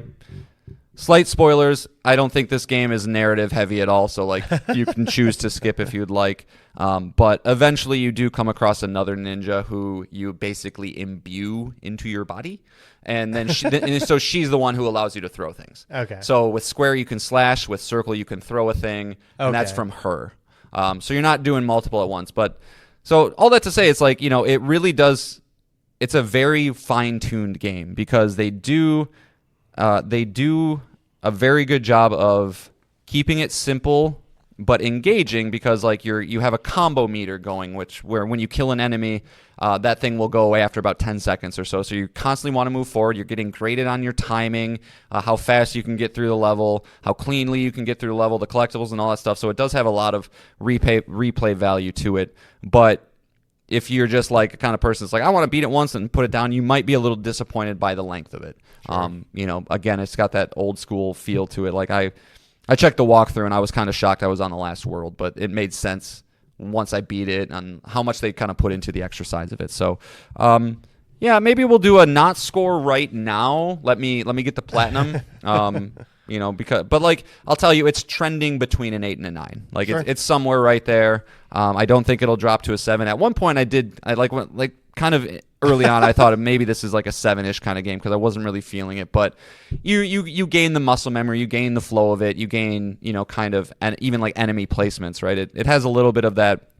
slight spoilers, I don't think this game is narrative heavy at all, so you can choose to skip if you'd like. But eventually you do come across another ninja who you basically imbue into your body, and then so she's the one who allows you to throw things. Okay. So with square you can slash, with circle you can throw a thing, and that's from her. So you're not doing multiple at once. But so all that to say, it's it really does. It's a very fine-tuned game because they do a very good job of keeping it simple but engaging, because you have a combo meter going, where when you kill an enemy, that thing will go away after about 10 seconds or so. So you constantly want to move forward. You're getting graded on your timing, how fast you can get through the level, how cleanly you can get through the level, the collectibles and all that stuff. So it does have a lot of replay value to it, but if you're just like a kind of person that's like, I want to beat it once and put it down, you might be a little disappointed by the length of it. Sure. Again, it's got that old school feel to it. Like I checked the walkthrough and I was kind of shocked I was on the last world, but it made sense once I beat it and how much they kind of put into the extra sides of it. So, maybe we'll do a not score right now. Let me get the platinum. But like I'll tell you, it's trending between an 8 and a 9. Like sure. It's somewhere right there. I don't think it'll drop to a 7. At one point, kind of early on, I thought maybe this is like a 7-ish kind of game because I wasn't really feeling it. But you gain the muscle memory, you gain the flow of it, you gain kind of and even like enemy placements, right? It has a little bit of that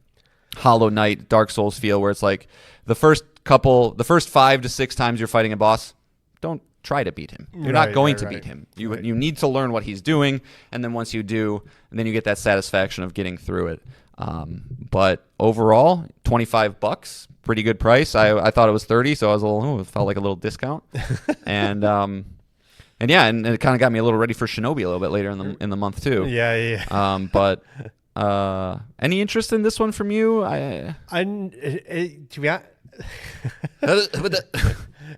Hollow Knight, Dark Souls feel where it's like the first 5 to 6 times you're fighting a boss, don't try to beat him. You're not going to beat him. You need to learn what he's doing, and then once you do, and then you get that satisfaction of getting through it. But overall, $25, pretty good price. I thought it was 30, so I was it felt like a little discount. and it kind of got me a little ready for Shinobi a little bit later in the month too. Yeah. But any interest in this one from you? To be honest,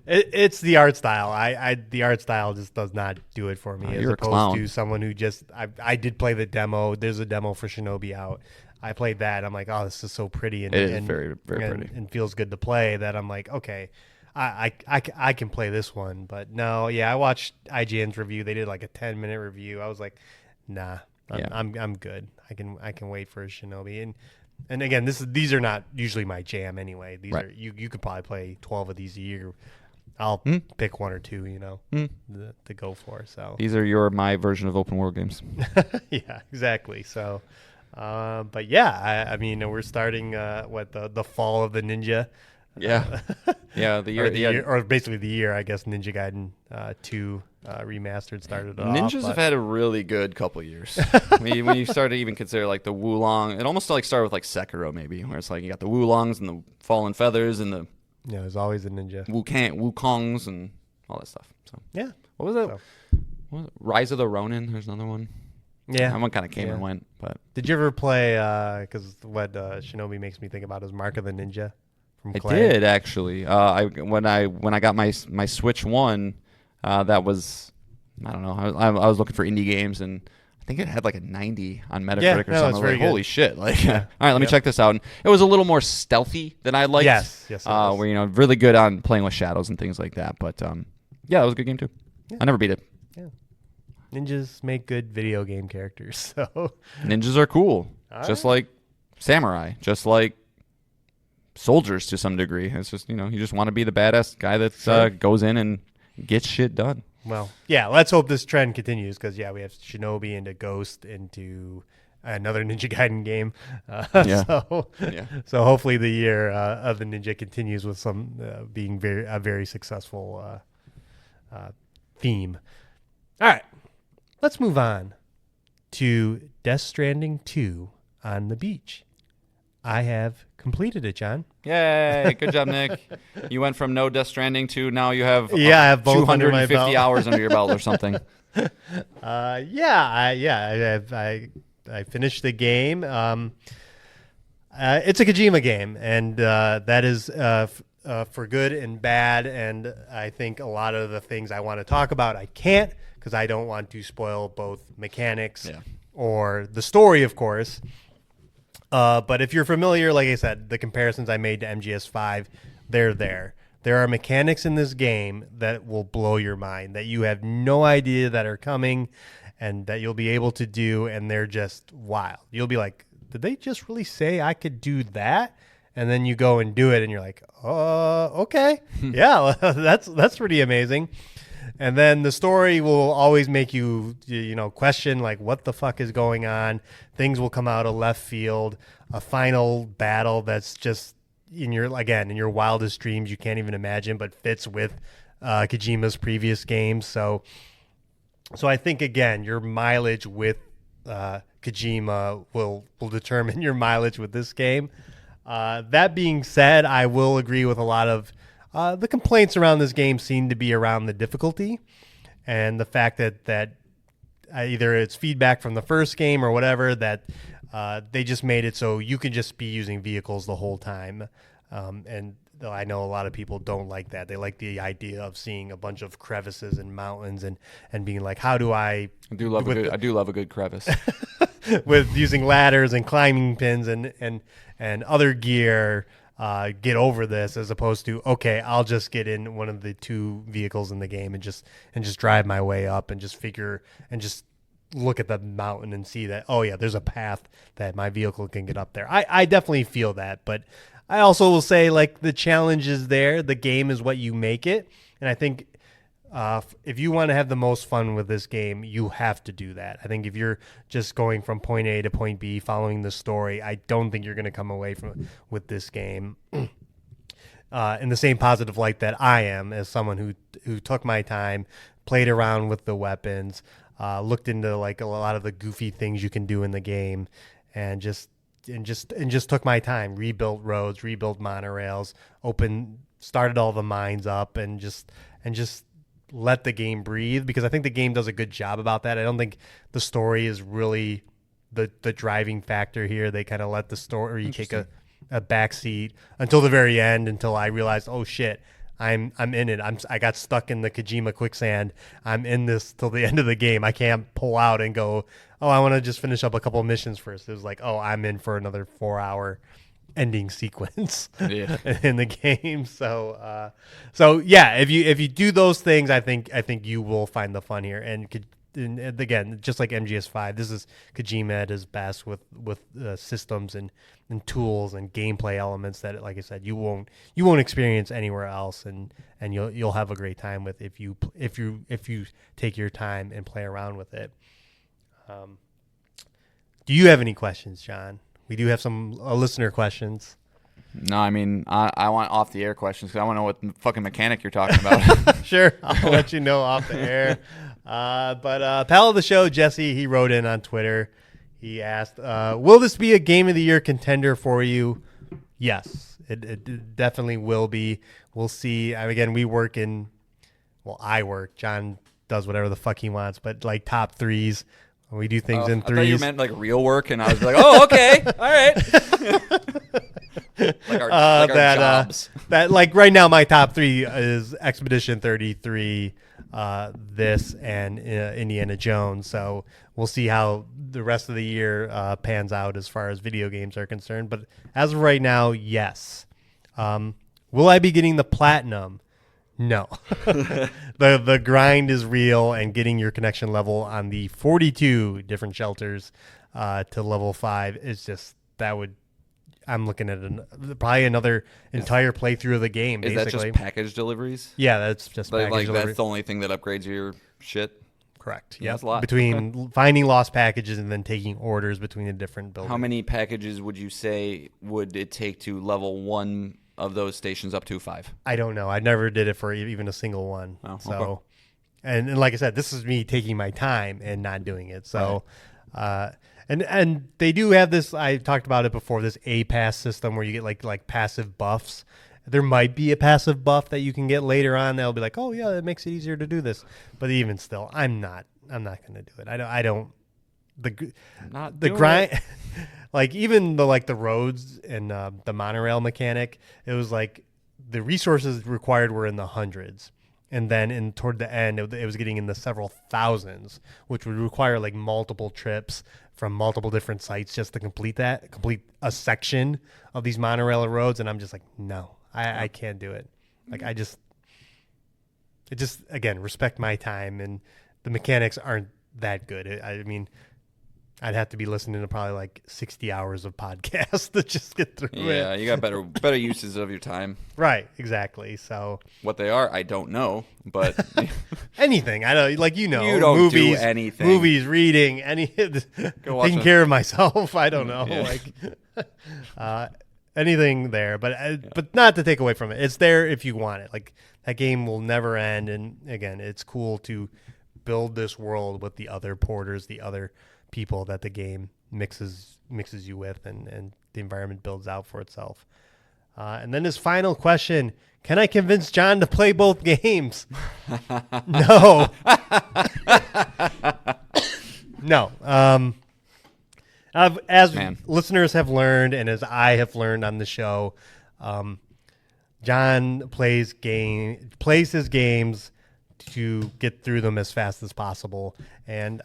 it's the art style. The art style just does not do it for me. As opposed to someone who just I did play the demo. There's a demo for Shinobi out. I played that. I'm like, oh, this is so pretty and very, very pretty and feels good to play. That I'm like, okay, I can play this one. But no, I watched IGN's review. They did like a 10-minute review. I was like, nah, I'm good. I can wait for a Shinobi. And again, these are not usually my jam anyway. These are you could probably play 12 of these a year. I'll pick 1 or 2, to go for. So these are my version of open world games. Yeah, exactly. So, but yeah, I mean, we're starting the fall of the ninja. Yeah, the year, or basically the year, I guess. Ninja Gaiden 2 remastered started off. Ninjas have had a really good couple of years. When you start to even consider like the Wulong, it almost like started with like Sekiro maybe, where it's like you got the Wulongs and the Fallen Feathers and the there's always a ninja Wukongs and all that stuff. So yeah, what was that? What was it? Rise of the Ronin. There's another one. Yeah, that one kind of came and went. But did you ever play? Because what Shinobi makes me think about is Mark of the Ninja. I did actually. When I got my Switch 1, that was I don't know. I was looking for indie games and I think it had like a 90 on Metacritic or something. I was like, holy shit! Like, all right, let me check this out. And it was a little more stealthy than I liked. Yes. Where really good on playing with shadows and things like that. But that was a good game too. Yeah. I never beat it. Yeah. Ninjas make good video game characters. So ninjas are cool, just like samurai, just like soldiers to some degree. It's just you just want to be the badass guy that goes in and gets shit done. Well, yeah, let's hope this trend continues because, we have Shinobi into Ghost into another Ninja Gaiden game. So hopefully the year of the Ninja continues with some being a very successful theme. All right, let's move on to Death Stranding 2 on the beach. I have completed it, John. Yay! Good job, Nick. You went from no Death Stranding to now you have I have both 250 hours under your belt or something. I finished the game. It's a Kojima game, and that is for good and bad. And I think a lot of the things I want to talk about, I can't because I don't want to spoil both mechanics or the story, of course. But if you're familiar, like I said, the comparisons I made to MGS5, they're there. There are mechanics in this game that will blow your mind, that you have no idea that are coming and that you'll be able to do, and they're just wild. You'll be like, did they just really say I could do that? And then you go and do it, and you're like, okay. Yeah, that's pretty amazing. And then the story will always make you question, like, what the fuck is going on? Things will come out of left field. A final battle that's just in your wildest dreams you can't even imagine, but fits with Kojima's previous games. So I think, again, your mileage with Kojima will determine your mileage with this game. That being said, I will agree with a lot of the complaints around this game seem to be around the difficulty and the fact that either it's feedback from the first game or whatever, that they just made it so you can just be using vehicles the whole time. And though I know a lot of people don't like that. They like the idea of seeing a bunch of crevices and mountains and being like, how do I I do love a good crevice. with using ladders and climbing pins and other gear get over this, as opposed to, okay, I'll just get in one of the 2 vehicles in the game and just drive my way up and just look at the mountain and see that, oh yeah, there's a path that my vehicle can get up there. I definitely feel that, but I also will say, like, the challenge is there. The game is what you make it. And I think if you want to have the most fun with this game, you have to do that. I think if you're just going from point A to point B, following the story, I don't think you're going to come away with this game in the same positive light that I am, as someone who took my time, played around with the weapons, looked into like a lot of the goofy things you can do in the game, and just took my time, rebuilt roads, rebuilt monorails, started all the mines up, and just let the game breathe, because I think the game does a good job about that. I don't think the story is really the driving factor here. They kind of let the story take a backseat until the very end, until I realized, oh shit, I'm in it. I got stuck in the Kojima quicksand. I'm in this till the end of the game. I can't pull out and go, oh, I want to just finish up a couple of missions first. It was like, oh, I'm in for another 4-hour ending sequence in the game. So yeah, if you do those things, I think you will find the fun here. And again, just like MGS5, this is Kojima at his best with systems and tools and gameplay elements that, like I said, you won't experience anywhere else, and you'll have a great time with if you take your time and play around with it. Do you have any questions, John? We do have some listener questions. No, I mean, I want off the air questions, because I want to know what fucking mechanic you're talking about. Sure, I'll let you know off the air. But pal of the show, Jesse, he wrote in on Twitter. He asked, will this be a Game of the Year contender for you? Yes, it definitely will be. We'll see. Again, I work. John does whatever the fuck he wants, but like top threes. We do things in threes. I thought you meant like real work, and I was like, oh, okay, all right. like our jobs. That like right now, my top 3 is Expedition 33, this, and Indiana Jones. So we'll see how the rest of the year pans out as far as video games are concerned. But as of right now, yes. Will I be getting the platinum? No. The grind is real, and getting your connection level on the 42 different shelters to level 5 is just, I'm looking at probably another entire playthrough of the game. Is basically. that just package deliveries? Yeah, that's just package deliveries. That's the only thing that upgrades your shit? Correct. Yeah, Yeah, that's a lot. Between finding lost packages and then taking orders between the different buildings. How many packages would you say would it take to level 1 of those stations up to 5? I don't know. I never did it for even a single one. Oh, so, okay. and like I said, this is me taking my time and not doing it. So, and they do have this. I talked about it before. This A-pass system where you get like passive buffs. There might be a passive buff that you can get later on that'll be like, oh yeah, it makes it easier to do this. But even still, I'm not going to do it. I don't. The grind. Like even the roads and the monorail mechanic, it was like the resources required were in the hundreds, and then toward the end it was getting in the several thousands, which would require like multiple trips from multiple different sites just to complete a section of these monorail roads. And I'm just like, no, I can't do it. Like again, respect my time, and the mechanics aren't that good. I mean, I'd have to be listening to probably like 60 hours of podcasts to just get through it. Yeah, you got better uses of your time. Right, exactly. So what they are, I don't know, but anything. I know, like you don't movies, do anything. Movies, reading, taking care of myself. I don't know, anything there. But not to take away from it. It's there if you want it. Like that game will never end. And again, it's cool to build this world with the other porters, the other people that the game mixes you with, and the environment builds out for itself. And then his final question: can I convince John to play both games? No. No. As listeners have learned, and as I have learned on the show, John plays his games to get through them as fast as possible, and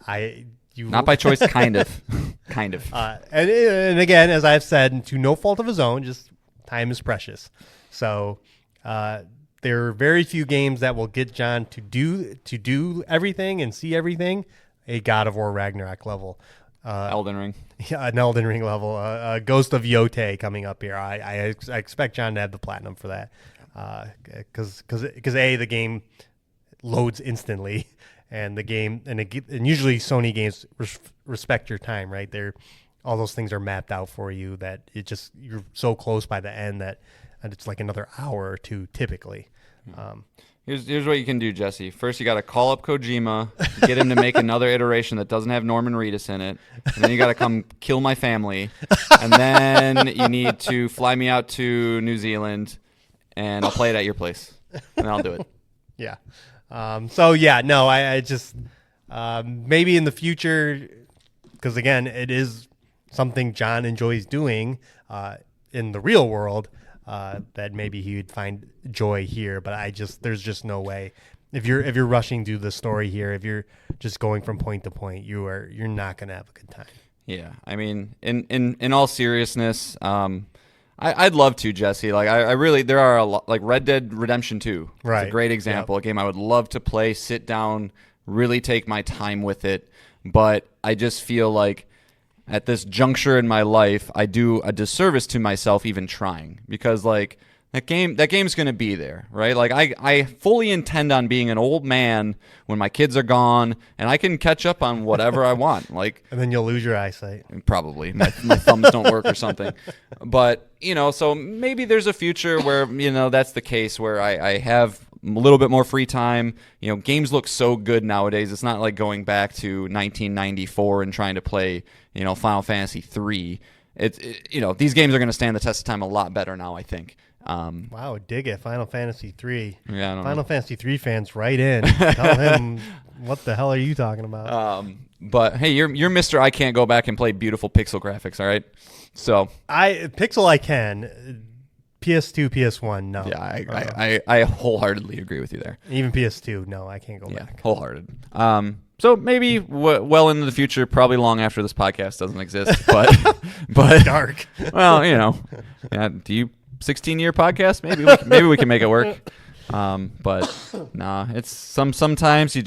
not by choice, kind of. And again, as I've said, to no fault of his own, just time is precious. So there are very few games that will get John to do everything and see everything. A God of War Ragnarok level. Elden Ring. Yeah, an Elden Ring level. Ghost of Yotei coming up here. I expect John to have the platinum for that. Because the game loads instantly, and the game and usually Sony games respect your time, right? All those things are mapped out for you that you're so close by the end that it's like another hour or two typically. Here's what you can do, Jesse. First, you got to call up Kojima, get him to make another iteration that doesn't have Norman Reedus in it, and then you got to come kill my family, and then you need to fly me out to New Zealand, and I'll play it at your place, and I'll do it. Yeah. I just maybe in the future, because again, it is something John enjoys doing in the real world. That maybe he would find joy here, but there's just no way. If you're rushing through the story here, if you're just going from point to point, you're not gonna have a good time. Yeah, I mean, in all seriousness, I'd love to, Jesse. Like I really, there are a lot, like Red Dead Redemption 2. Right. It's a great example. A game I would love to play, sit down, really take my time with it. But I just feel like at this juncture in my life, I do a disservice to myself even trying, because like that game's going to be there, right? Like I fully intend on being an old man when my kids are gone, and I can catch up on whatever I want. Like, and then you'll lose your eyesight. Probably my thumbs don't work or something. But so maybe there's a future where that's the case, where I have a little bit more free time. Games look so good nowadays. It's not like going back to 1994 and trying to play Final Fantasy 3. These games are going to stand the test of time a lot better now, I think. Wow, dig it, Final Fantasy 3. Yeah, I don't Final know. Fantasy 3 fans, write in. Tell him what the hell are you talking about? But hey, you're Mr. I can't go back and play beautiful pixel graphics, all right? So I can. PS2, PS1, no. Yeah, I wholeheartedly agree with you there. Even PS2, no, I can't go back. Wholehearted. So maybe well into the future, probably long after this podcast doesn't exist, but dark. Well, yeah. Do you 16-year podcast? Maybe we can make it work. But nah, it's sometimes you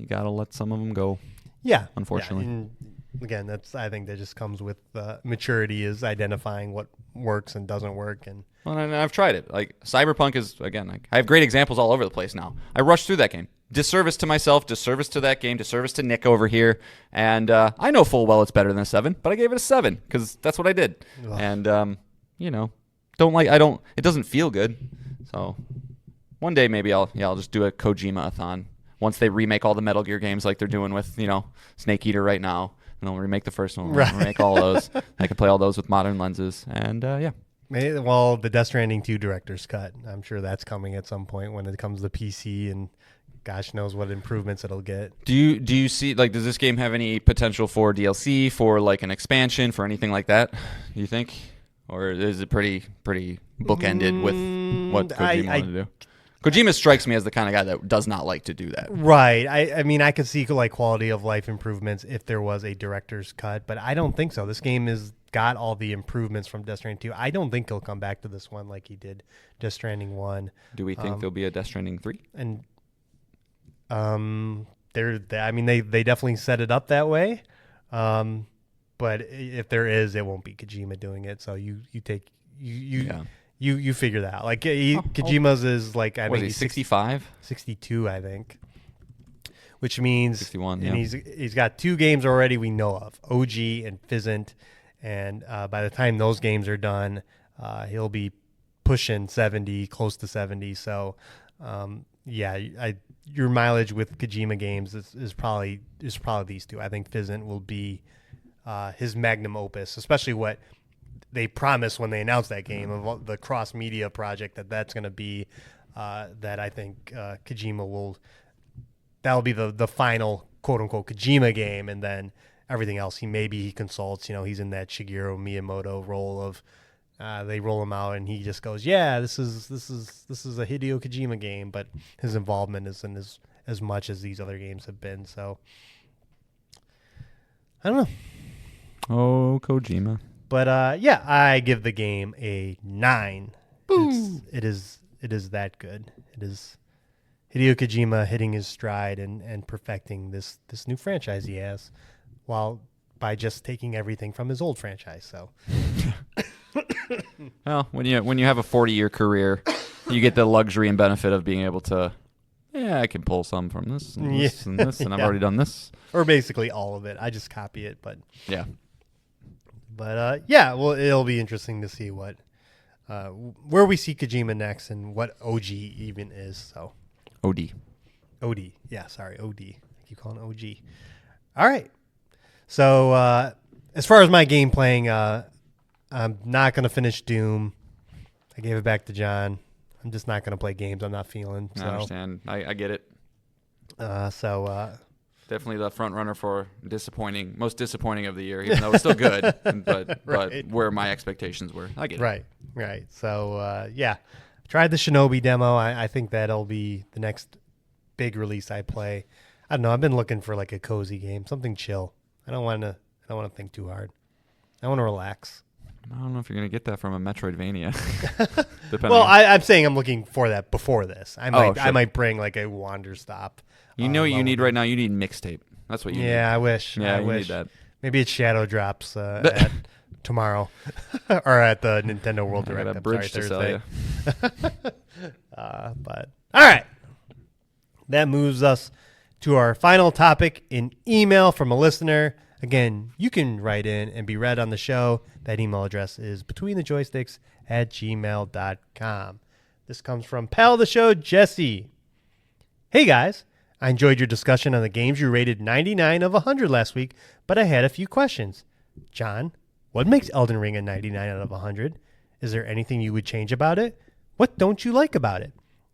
gotta let some of them go. Yeah, unfortunately. Yeah, and again, I think that just comes with maturity, is identifying what works and doesn't work. And I've tried it. Like Cyberpunk is, again, like, I have great examples all over the place now. I rushed through that game. Disservice to myself, disservice to that game, disservice to Nick over here. And I know full well it's better than a 7, but I gave it a 7 because that's what I did. Ugh. And it doesn't feel good. So one day maybe I'll just do a Kojima-a-thon once they remake all the Metal Gear games like they're doing with Snake Eater right now. And they'll remake the first one. Right. Remake all those. I can play all those with modern lenses. And yeah. Well, the Death Stranding 2 director's cut, I'm sure that's coming at some point when it comes to PC, and gosh knows what improvements it'll get. Do you see, like, does this game have any potential for DLC, for like an expansion, for anything like that, do you think? Or is it pretty bookended with what Kojima wanted to do? Kojima strikes me as the kind of guy that does not like to do that. Right. I mean, I could see like quality of life improvements if there was a director's cut, but I don't think so. This game has got all the improvements from Death Stranding 2. I don't think he'll come back to this one like he did Death Stranding 1. Do we think there'll be a Death Stranding 3? And they definitely set it up that way. But if there is, it won't be Kojima doing it. So you figure that out. Like Kojima's is like, I think he's 65, 62, I think. Which means 61. And he's got 2 games already we know of, OG and Fizzant. And by the time those games are done, he'll be pushing 70, close to 70. So your mileage with Kojima games is probably these 2. I think Fizzant will be his magnum opus, especially what they promised when they announced that game of the cross media project that's going to be. That I think Kojima that'll be the final quote unquote Kojima game, and then everything else he consults. He's in that Shigeru Miyamoto role of They roll him out, and he just goes, "Yeah, this is a Hideo Kojima game," but his involvement isn't as much as these other games have been. So I don't know. Oh, Kojima. But yeah, I give the game a 9. It is that good. It is Hideo Kojima hitting his stride and perfecting this new franchise he has, while by just taking everything from his old franchise. So, well, when you have a 40-year career, you get the luxury and benefit of being able to, I can pull some from this and this and this, and I've already done this, or basically all of it. I just copy it, but yeah. But yeah, well, it'll be interesting to see what where we see Kojima next and what OG even is. So OD, yeah, sorry, OD. I keep calling it OG. All right. So as far as my game playing, I'm not gonna finish Doom. I gave it back to John. I'm just not gonna play games I'm not feeling. So. I understand. I get it. Definitely the front runner for most disappointing of the year, even though it's still good, but where my expectations were. I get it. Right. So, yeah, tried the Shinobi demo. I think that'll be the next big release I play. I don't know. I've been looking for like a cozy game, something chill. I don't want to think too hard. I want to relax. I don't know if you're going to get that from a Metroidvania. Well, I'm saying I'm looking for that before this. I might bring like a Wander Stop. You know what you need right now? You need mixtape. That's what you need. Yeah, I wish. Yeah, I you wish. need that. Maybe it shadow drops at tomorrow or at the Nintendo World Direct. I got a bridge to sell you. But all right, that moves us to our final topic, an email from a listener. Again, you can write in and be read on the show. That email address is betweenthejoysticks@gmail.com. This comes from pal of the show, Jesse. Hey guys, I enjoyed your discussion on the games you rated 99 of 100 last week, but I had a few questions. John, what makes Elden Ring a 99 out of 100? Is there anything you would change about it? What don't you like about it?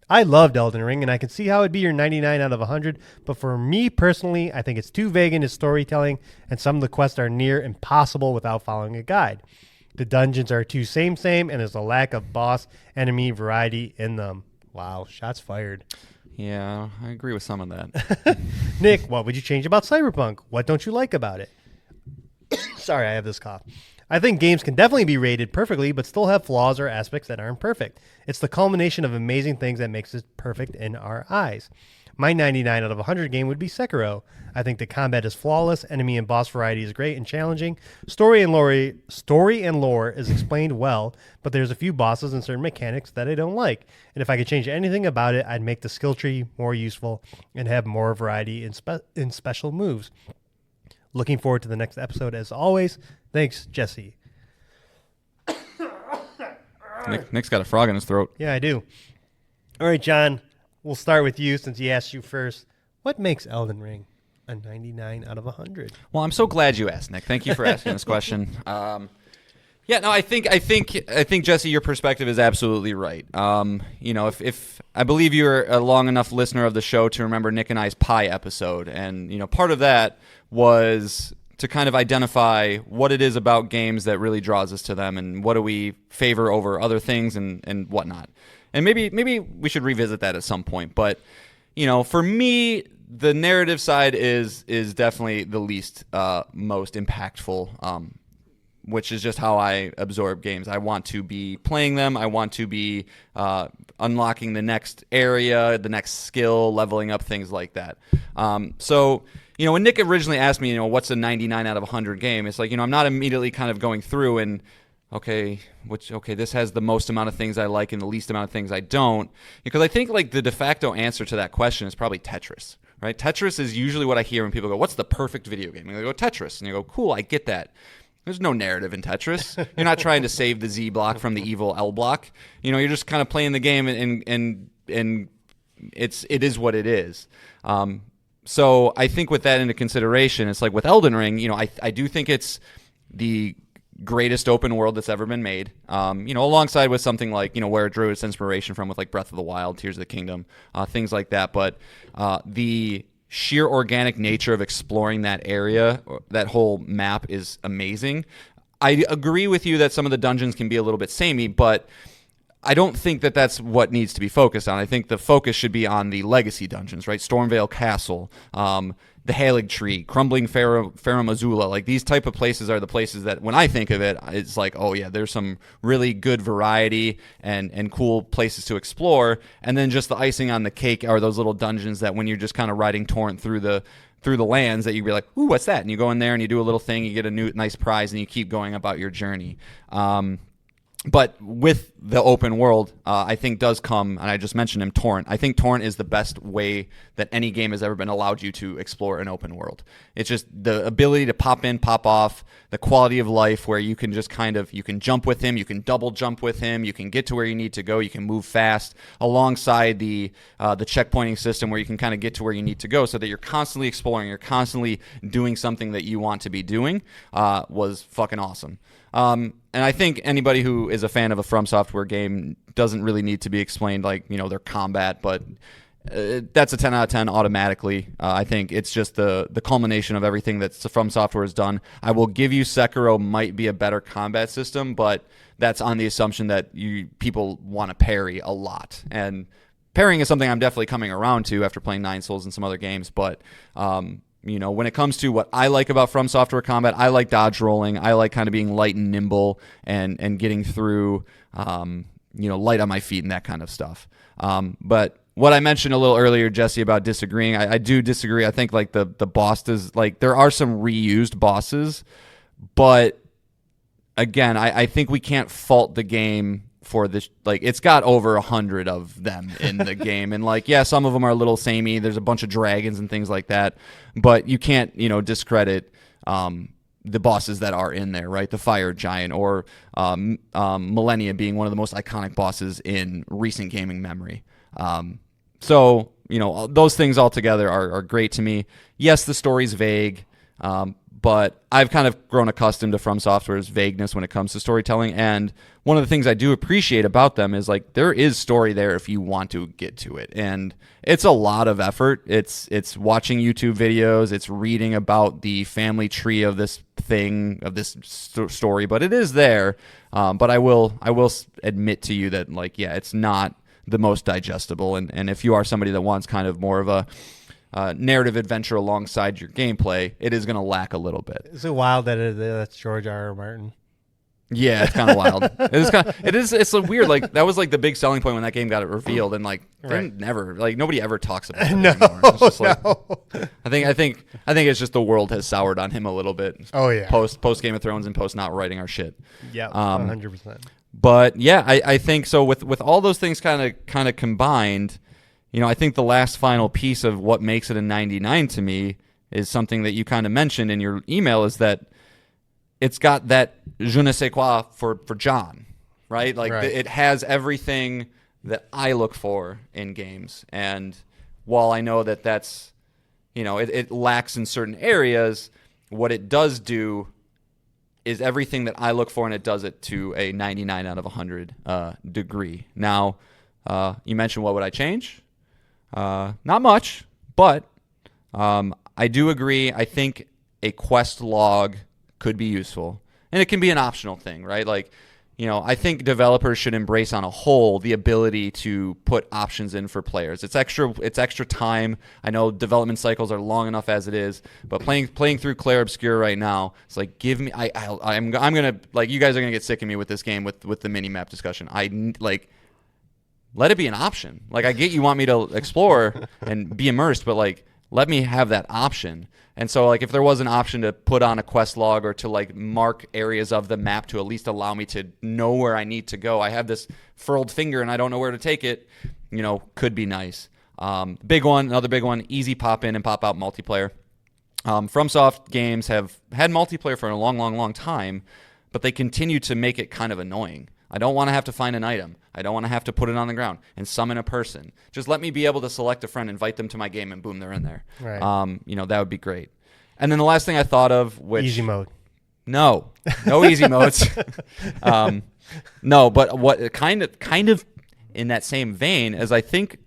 I loved Elden Ring, and I can see how it'd be your 99 out of 100, but for me personally, I think it's too vague in its storytelling, and some of the quests are near impossible without following a guide. The dungeons are too same, and there's a lack of boss enemy variety in them. Wow, shots fired. Yeah, I agree with some of that. Nick, what would you change about Cyberpunk? What don't you like about it? Sorry, I have this cough. I think games can definitely be rated perfectly, but still have flaws or aspects that aren't perfect. It's the culmination of amazing things that makes it perfect in our eyes. My 99 out of 100 game would be Sekiro. I think the combat is flawless, enemy and boss variety is great and challenging. Story and lore is explained well, but there's a few bosses and certain mechanics that I don't like. And if I could change anything about it, I'd make the skill tree more useful and have more variety in special moves. Looking forward to the next episode as always. Thanks, Jesse. Nick's got a frog in his throat. Yeah, I do. All right, John, we'll start with you since he asked you first. What makes Elden Ring a 99 out of 100? Well, I'm so glad you asked, Nick. Thank you for asking this question. I think Jesse, your perspective is absolutely right. If I believe you're a long enough listener of the show to remember Nick and I's pie episode, and part of that was to kind of identify what it is about games that really draws us to them, and what do we favor over other things and whatnot. And maybe we should revisit that at some point. But for me, the narrative side is definitely the least most impactful. Which is just how I absorb games. I want to be playing them. I want to be unlocking the next area, the next skill, leveling up, things like that. So when Nick originally asked me, what's a 99 out of 100 game, it's like, I'm not immediately kind of going through and, this has the most amount of things I like and the least amount of things I don't. Because I think like the de facto answer to that question is probably Tetris, right? Tetris is usually what I hear when people go, what's the perfect video game? And they go, Tetris. And you go, cool, I get that. There's no narrative in Tetris. You're not trying to save the Z block from the evil L block. You're just kind of playing the game and it is what it is. So I think with that into consideration, it's like with Elden Ring, I do think it's the greatest open world that's ever been made. Alongside with something like, where it drew its inspiration from with like Breath of the Wild, Tears of the Kingdom, things like that. But the sheer organic nature of exploring that area, that whole map is amazing. I agree with you that some of the dungeons can be a little bit samey, but I don't think that that's what needs to be focused on. I think the focus should be on the legacy dungeons, right? Stormvale Castle, the Halig Tree, Crumbling Farum Azula. Like, these type of places are the places that, when I think of it, it's like, oh yeah, there's some really good variety and cool places to explore. And then just the icing on the cake are those little dungeons that when you're just kind of riding torrent through the lands, that you'd be like, ooh, what's that? And you go in there and you do a little thing, you get a nice prize, and you keep going about your journey. But with the open world, I think does come, and I just mentioned him, torrent. I think torrent is the best way that any game has ever been allowed you to explore an open world. It's just the ability to pop in, pop off, the quality of life where you can just you can jump with him, you can double jump with him, you can get to where you need to go, you can move fast, alongside the checkpointing system where you can kind of get to where you need to go, so that you're constantly exploring, you're constantly doing something that you want to be doing, was fucking awesome. And I think anybody who is a fan of a From Software game doesn't really need to be explained, like, their combat, but that's a 10 out of 10 automatically. I think it's just the culmination of everything that From Software has done. I will give you Sekiro might be a better combat system, but that's on the assumption that people want to parry a lot. And parrying is something I'm definitely coming around to after playing Nine Souls and some other games, but when it comes to what I like about From Software combat, I like dodge rolling. I like kind of being light and nimble and getting through, light on my feet and that kind of stuff. But what I mentioned a little earlier, Jesse, about disagreeing, I do disagree. I think like the bosses, like there are some reused bosses, but again, I think we can't fault the game for this. Like, it's got over 100 of them in the game, and like, yeah, some of them are a little samey. There's a bunch of dragons and things like that, but you can't discredit the bosses that are in there, right? The fire giant, or Millennia being one of the most iconic bosses in recent gaming memory. So those things all together are great to me. Yes, the story's vague, but I've kind of grown accustomed to From Software's vagueness when it comes to storytelling, and one of the things I do appreciate about them is, like, there is story there if you want to get to it, and it's a lot of effort. It's watching YouTube videos, it's reading about the family tree of this story, but it is there. But I will admit to you that, like, yeah, it's not the most digestible, and if you are somebody that wants kind of more of a narrative adventure alongside your gameplay, it is going to lack a little bit. Is it wild that that's George R.R. Martin? Yeah, it's kind of wild. It's a weird, like, that was like the big selling point when that game got revealed, and like right. Nobody ever talks about it No, anymore. It's just like, no. I think it's just the world has soured on him a little bit. Oh yeah. Post Game of Thrones and post not writing our shit. Yeah, 100%. But yeah, I think so with all those things kind of combined, I think the last final piece of what makes it a 99 to me is something that you kind of mentioned in your email, is that it's got that je ne sais quoi for John, right? Like, right. It has everything that I look for in games. And while I know that that's, it lacks in certain areas, what it does do is everything that I look for, and it does it to a 99 out of 100 degree. Now, you mentioned what would I change? Not much, but I do agree. I think a quest log could be useful, and it can be an optional thing, right? Like, I think developers should embrace on a whole the ability to put options in for players. It's extra time. I know development cycles are long enough as it is, but playing through Clair Obscur right now, it's like, give me. I'm gonna, like, you guys are gonna get sick of me with this game with the mini map discussion. Let it be an option. Like, I get you want me to explore and be immersed, but like, let me have that option. And so, like, if there was an option to put on a quest log or to, like, mark areas of the map to at least allow me to know where I need to go, I have this furled finger and I don't know where to take it, could be nice. Another big one, easy pop in and pop out multiplayer. FromSoft games have had multiplayer for a long, long, long time, but they continue to make it kind of annoying. I don't want to have to find an item. I don't want to have to put it on the ground and summon a person. Just let me be able to select a friend, invite them to my game, and boom, they're in there. Right. That would be gret. And then the last thing I thought of, which easy mode. No easy modes. No, but what kind of in that same vein, as I think,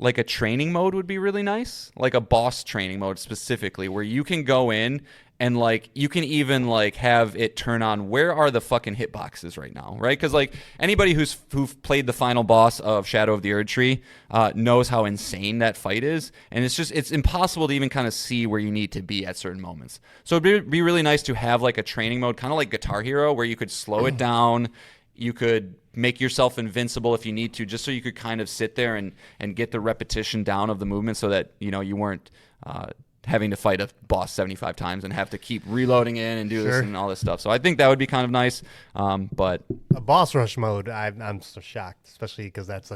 like, a training mode would be really nice, like a boss training mode specifically, where you can go in And like you can even like have it turn on where are the fucking hitboxes right now, right? Because like anybody who've played the final boss of Shadow of the Erd Tree knows how insane that fight is, and it's impossible to even kind of see where you need to be at certain moments. So it'd be really nice to have like a training mode, kind of like Guitar Hero, where you could slow it down, you could make yourself invincible if you need to, just so you could kind of sit there and get the repetition down of the movement, so that you weren't having to fight a boss 75 times and have to keep reloading in and do this and all this stuff. So I think that would be kind of nice. But a boss rush mode, I'm so shocked, especially because that's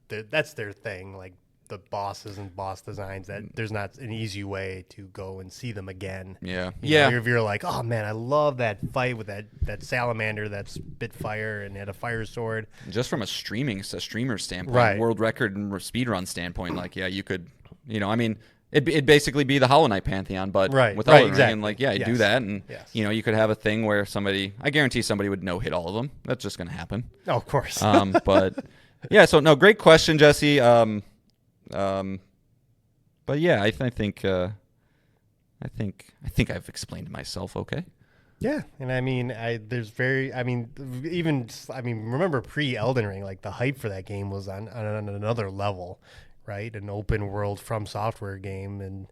that's their thing. Like the bosses and boss designs, that there's not an easy way to go and see them again. Yeah. If you're like, oh man, I love that fight with that salamander that spit fire and had a fire sword. Just from a streamer standpoint, right. World record and speedrun standpoint, like you could, It'd basically be the Hollow Knight Pantheon, but without it. Exactly. And like, do that. And, you could have a thing where I guarantee somebody would no-hit all of them. That's just going to happen. Oh, of course. But, yeah, so, no, great question, Jesse. But, yeah, I think I've explained myself okay. Yeah, and remember pre-Elden Ring, like the hype for that game was on another level. Right, an open world From Software game, and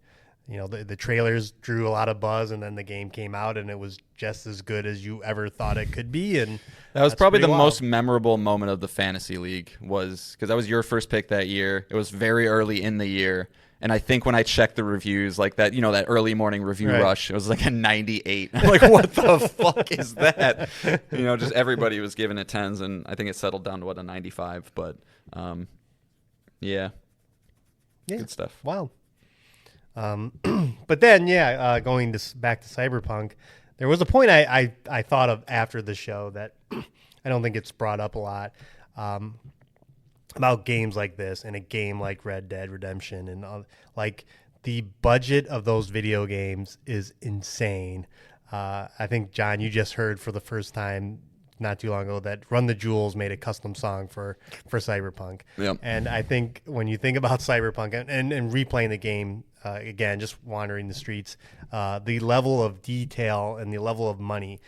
the trailers drew a lot of buzz, and then the game came out, and it was just as good as you ever thought it could be. And that was probably the most memorable moment of the Fantasy League, was because that was your first pick that year. It was very early in the year, and I think when I checked the reviews, like that, that early morning review rush, it was like a 98. I'm like, what the fuck is that? Just everybody was giving it 10s, and I think it settled down to a 95. But yeah. Yeah, good stuff. Wow. But then, going back to Cyberpunk, there was a point I thought of after the show that I don't think it's brought up a lot about games like this and a game like Red Dead Redemption, and like the budget of those video games is insane. I think, John, you just heard for the first time not too long ago that Run the Jewels made a custom song for Cyberpunk. Yep. And I think when you think about Cyberpunk and replaying the game again, just wandering the streets, the level of detail and the level of money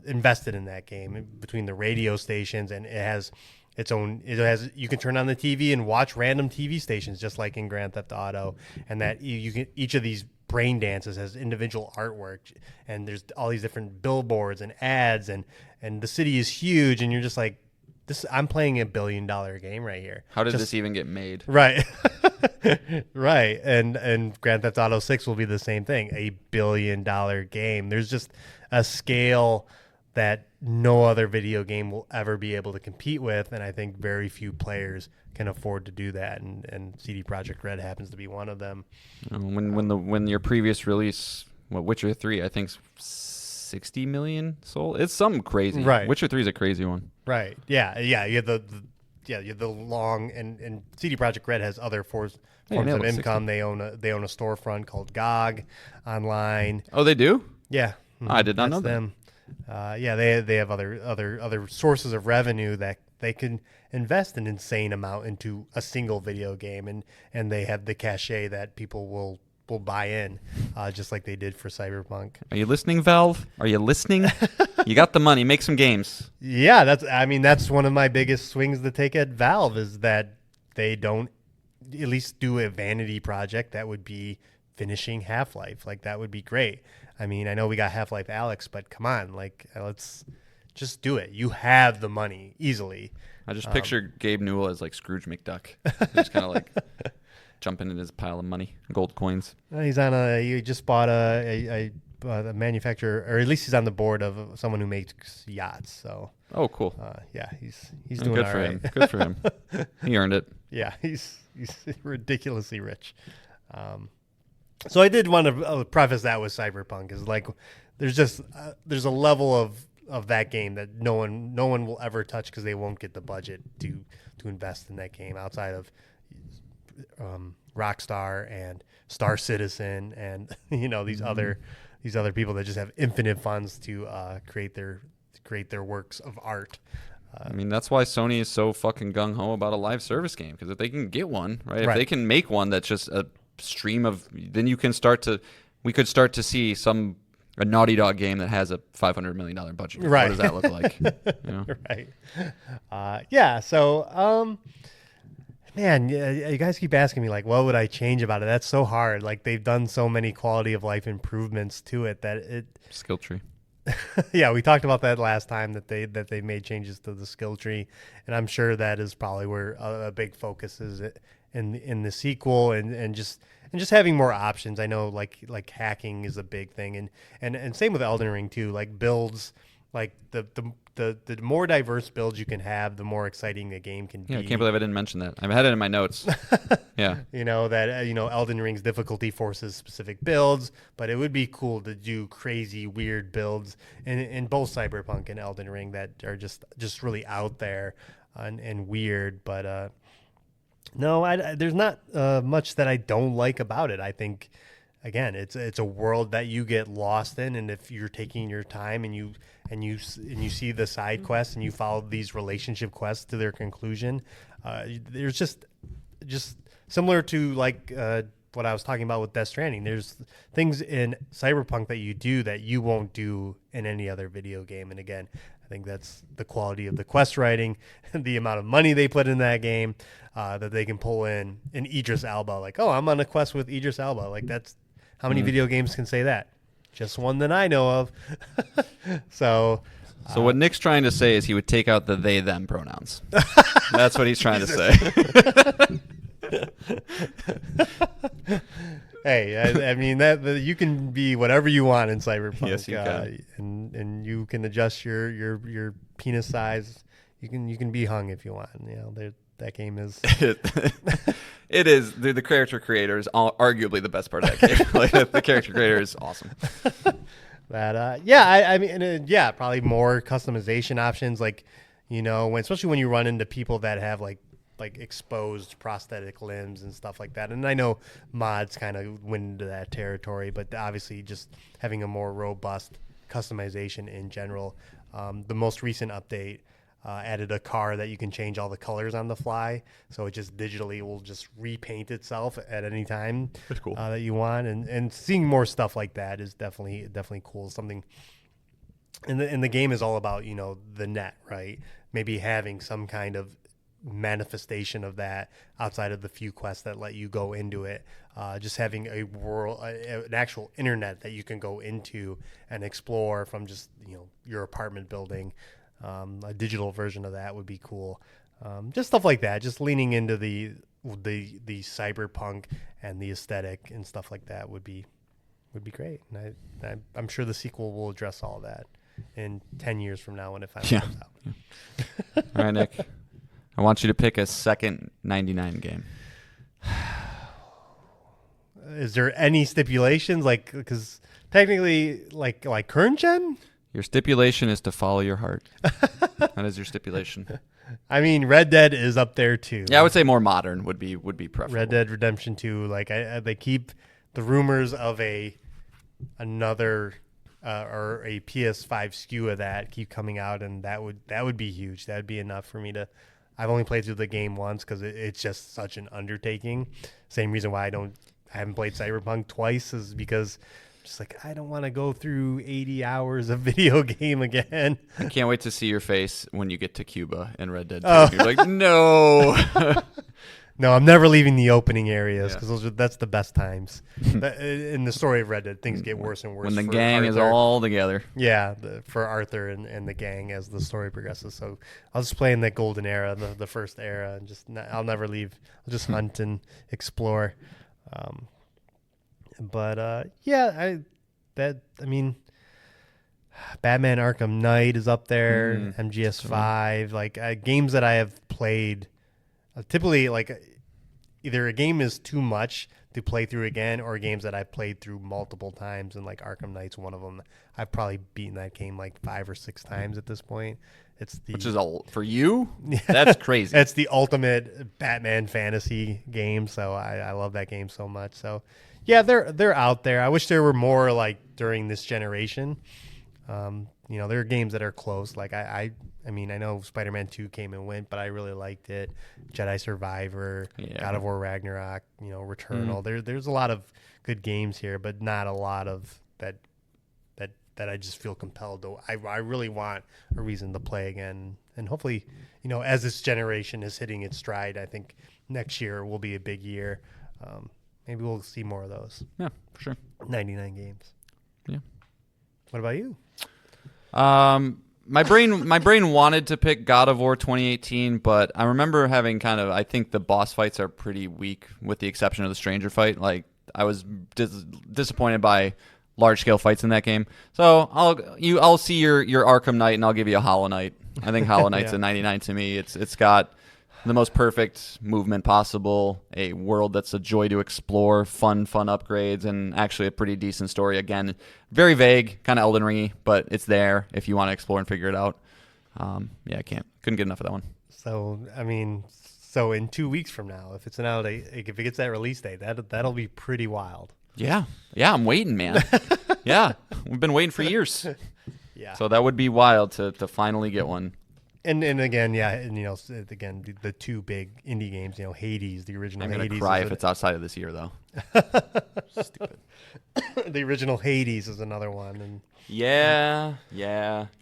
invested in that game, between the radio stations, and it has you can turn on the TV and watch random TV stations just like in Grand Theft Auto, and that you can, each of these brain dances has individual artwork, and there's all these different billboards and ads, and the city is huge, and you're just like, I'm playing $1 billion game right here. How did this even get made? Right. Right. And Grand Theft Auto 6 will be the same thing, $1 billion game. There's just a scale that no other video game will ever be able to compete with, and I think very few players can afford to do that, and CD Projekt Red happens to be one of them. When your previous release, Witcher 3, I think 60 million sold. It's something crazy. Right. Witcher 3 is a crazy one. Right. Yeah. You have you have the long, and CD Projekt Red has other forms of income. 60. They own a storefront called GOG online. Oh, they do? Yeah. I did not know that. Them. They have other sources of revenue that they can invest an insane amount into a single video game, and they have the cachet that people will buy in, just like they did for Cyberpunk. Are you listening, Valve? Are you listening? You got the money. Make some games. Yeah, that's one of my biggest swings to take at Valve, is that they don't at least do a vanity project that would be finishing Half-Life. Like, that would be great. I mean, I know we got Half-Life Alyx, but come on, like, let's just do it. You have the money easily. I just picture Gabe Newell as like Scrooge McDuck, just kind of like jumping in his pile of money, gold coins. He just bought a manufacturer, or at least he's on the board of someone who makes yachts. So. Oh, cool. He's doing good all for right. him. Good for him. He earned it. Yeah, he's ridiculously rich. So I did want to preface that with Cyberpunk, is like there's a level of that game that no one will ever touch, because they won't get the budget to invest in that game outside of Rockstar and Star Citizen, and these other people that just have infinite funds to create their works of art. I mean, that's why Sony is so fucking gung-ho about a live service game, because if they can get one, right? If they can make one that's just a stream of, then we could start to see some a Naughty Dog game that has a $500 million budget. Right. What does that look like? Right. Yeah. So, man, you guys keep asking me, like, what would I change about it? That's so hard. Like, they've done so many quality of life improvements to it that it. Skill tree. Yeah, we talked about that last time that they made changes to the skill tree, and I'm sure that is probably where a big focus is in the sequel, and just having more options. I know like hacking is a big thing, and same with Elden Ring too. Like builds, like the more diverse builds you can have, the more exciting the game can be. Yeah, I can't believe I didn't mention that. I had it in my notes. Yeah. Elden Ring's difficulty forces specific builds, but it would be cool to do crazy, weird builds in both Cyberpunk and Elden Ring that are just really out there and weird. But no, there's not much that I don't like about it. I think, again, it's a world that you get lost in, and if you're taking your time and you see the side quests and you follow these relationship quests to their conclusion, there's just similar to like what I was talking about with Death Stranding. There's things in Cyberpunk that you do that you won't do in any other video game. And again, I think that's the quality of the quest writing, the amount of money they put in that game, that they can pull in Idris Elba. Like, oh, I'm on a quest with Idris Elba. Like, that's how many video games can say that? Just one that I know of. So what Nick's trying to say is he would take out the they them pronouns. That's what he's trying to say. Hey, I mean that you can be whatever you want in Cyberpunk. Yes, you can. And you can adjust your penis size. You can be hung if you want. That game is. It is. The character creator is arguably the best part of that game. Like, the character creator is awesome. I mean, probably more customization options. Like, especially when you run into people that have like exposed prosthetic limbs and stuff like that. And I know mods kind of went into that territory, but obviously just having a more robust customization in general. The most recent update added a car that you can change all the colors on the fly, so it just digitally will just repaint itself at any time. That's cool. That you want, and seeing more stuff like that is definitely cool. Something, and the game is all about the net, right? Maybe having some kind of manifestation of that outside of the few quests that let you go into it. Just having a world, an actual internet that you can go into and explore from just your apartment building. A digital version of that would be cool. Just stuff like that. Just leaning into the cyberpunk and the aesthetic and stuff like that would be great. And I'm sure the sequel will address all that in 10 years from now when it finally comes out. Yeah. All right, Nick. I want you to pick a second 99 game. Is there any stipulations? Like, because technically, like current gen? Your stipulation is to follow your heart. That is your stipulation. I mean, Red Dead is up there too. Yeah, I would say more modern would be preferable. Red Dead Redemption 2. Like, they keep the rumors of another or a PS5 SKU of that keep coming out, and that would be huge. That would be enough for me to. I've only played through the game once because it's just such an undertaking. Same reason why I haven't played Cyberpunk twice is because just like I don't want to go through 80 hours of video game again. I can't wait to see your face when you get to Cuba in Red Dead 2. You're like, no. No, I'm never leaving the opening areas because that's the best times. In the story of Red Dead, things get worse and worse. When the gang is all together. Yeah, for Arthur and the gang as the story progresses. So I'll just play in that golden era, the first era, and I'll never leave. I'll just hunt and explore. Batman Arkham Knight is up there. MGS5, like games that I have played. Typically, like either a game is too much to play through again, or games that I've played through multiple times, and like Arkham Knight's one of them. I've probably beaten that game like 5 or 6 times at this point. Which is for you? That's crazy. It's the ultimate Batman fantasy game, so I love that game so much. So yeah, they're out there. I wish there were more like during this generation. There are games that are close. Like I know Spider-Man 2 came and went, but I really liked it. Jedi Survivor, God of War Ragnarok, Returnal. There's a lot of good games here, but not a lot of that that I just feel compelled to. I really want a reason to play again, and hopefully, as this generation is hitting its stride, I think next year will be a big year. Maybe we'll see more of those. Yeah, for sure. 99 games. Yeah. What about you? My brain wanted to pick God of War 2018, but I remember having I think the boss fights are pretty weak, with the exception of the Stranger fight. Like, I was disappointed by large scale fights in that game. So I'll see your Arkham Knight, and I'll give you a Hollow Knight. I think Hollow Knight's a 99 to me. It's got the most perfect movement possible, a world that's a joy to explore, fun upgrades, and actually a pretty decent story. Again, very vague, kind of Elden Ringy, but it's there if you want to explore and figure it out. I couldn't get enough of that one. So in 2 weeks from now, if it gets that release date, that'll be pretty wild. Yeah, I'm waiting, man. Yeah, we've been waiting for years. Yeah. So that would be wild to finally get one. And again, the two big indie games, Hades, the original I'm Hades. going to cry if it's outside of this year, though. Stupid. The original Hades is another one. And Yeah. I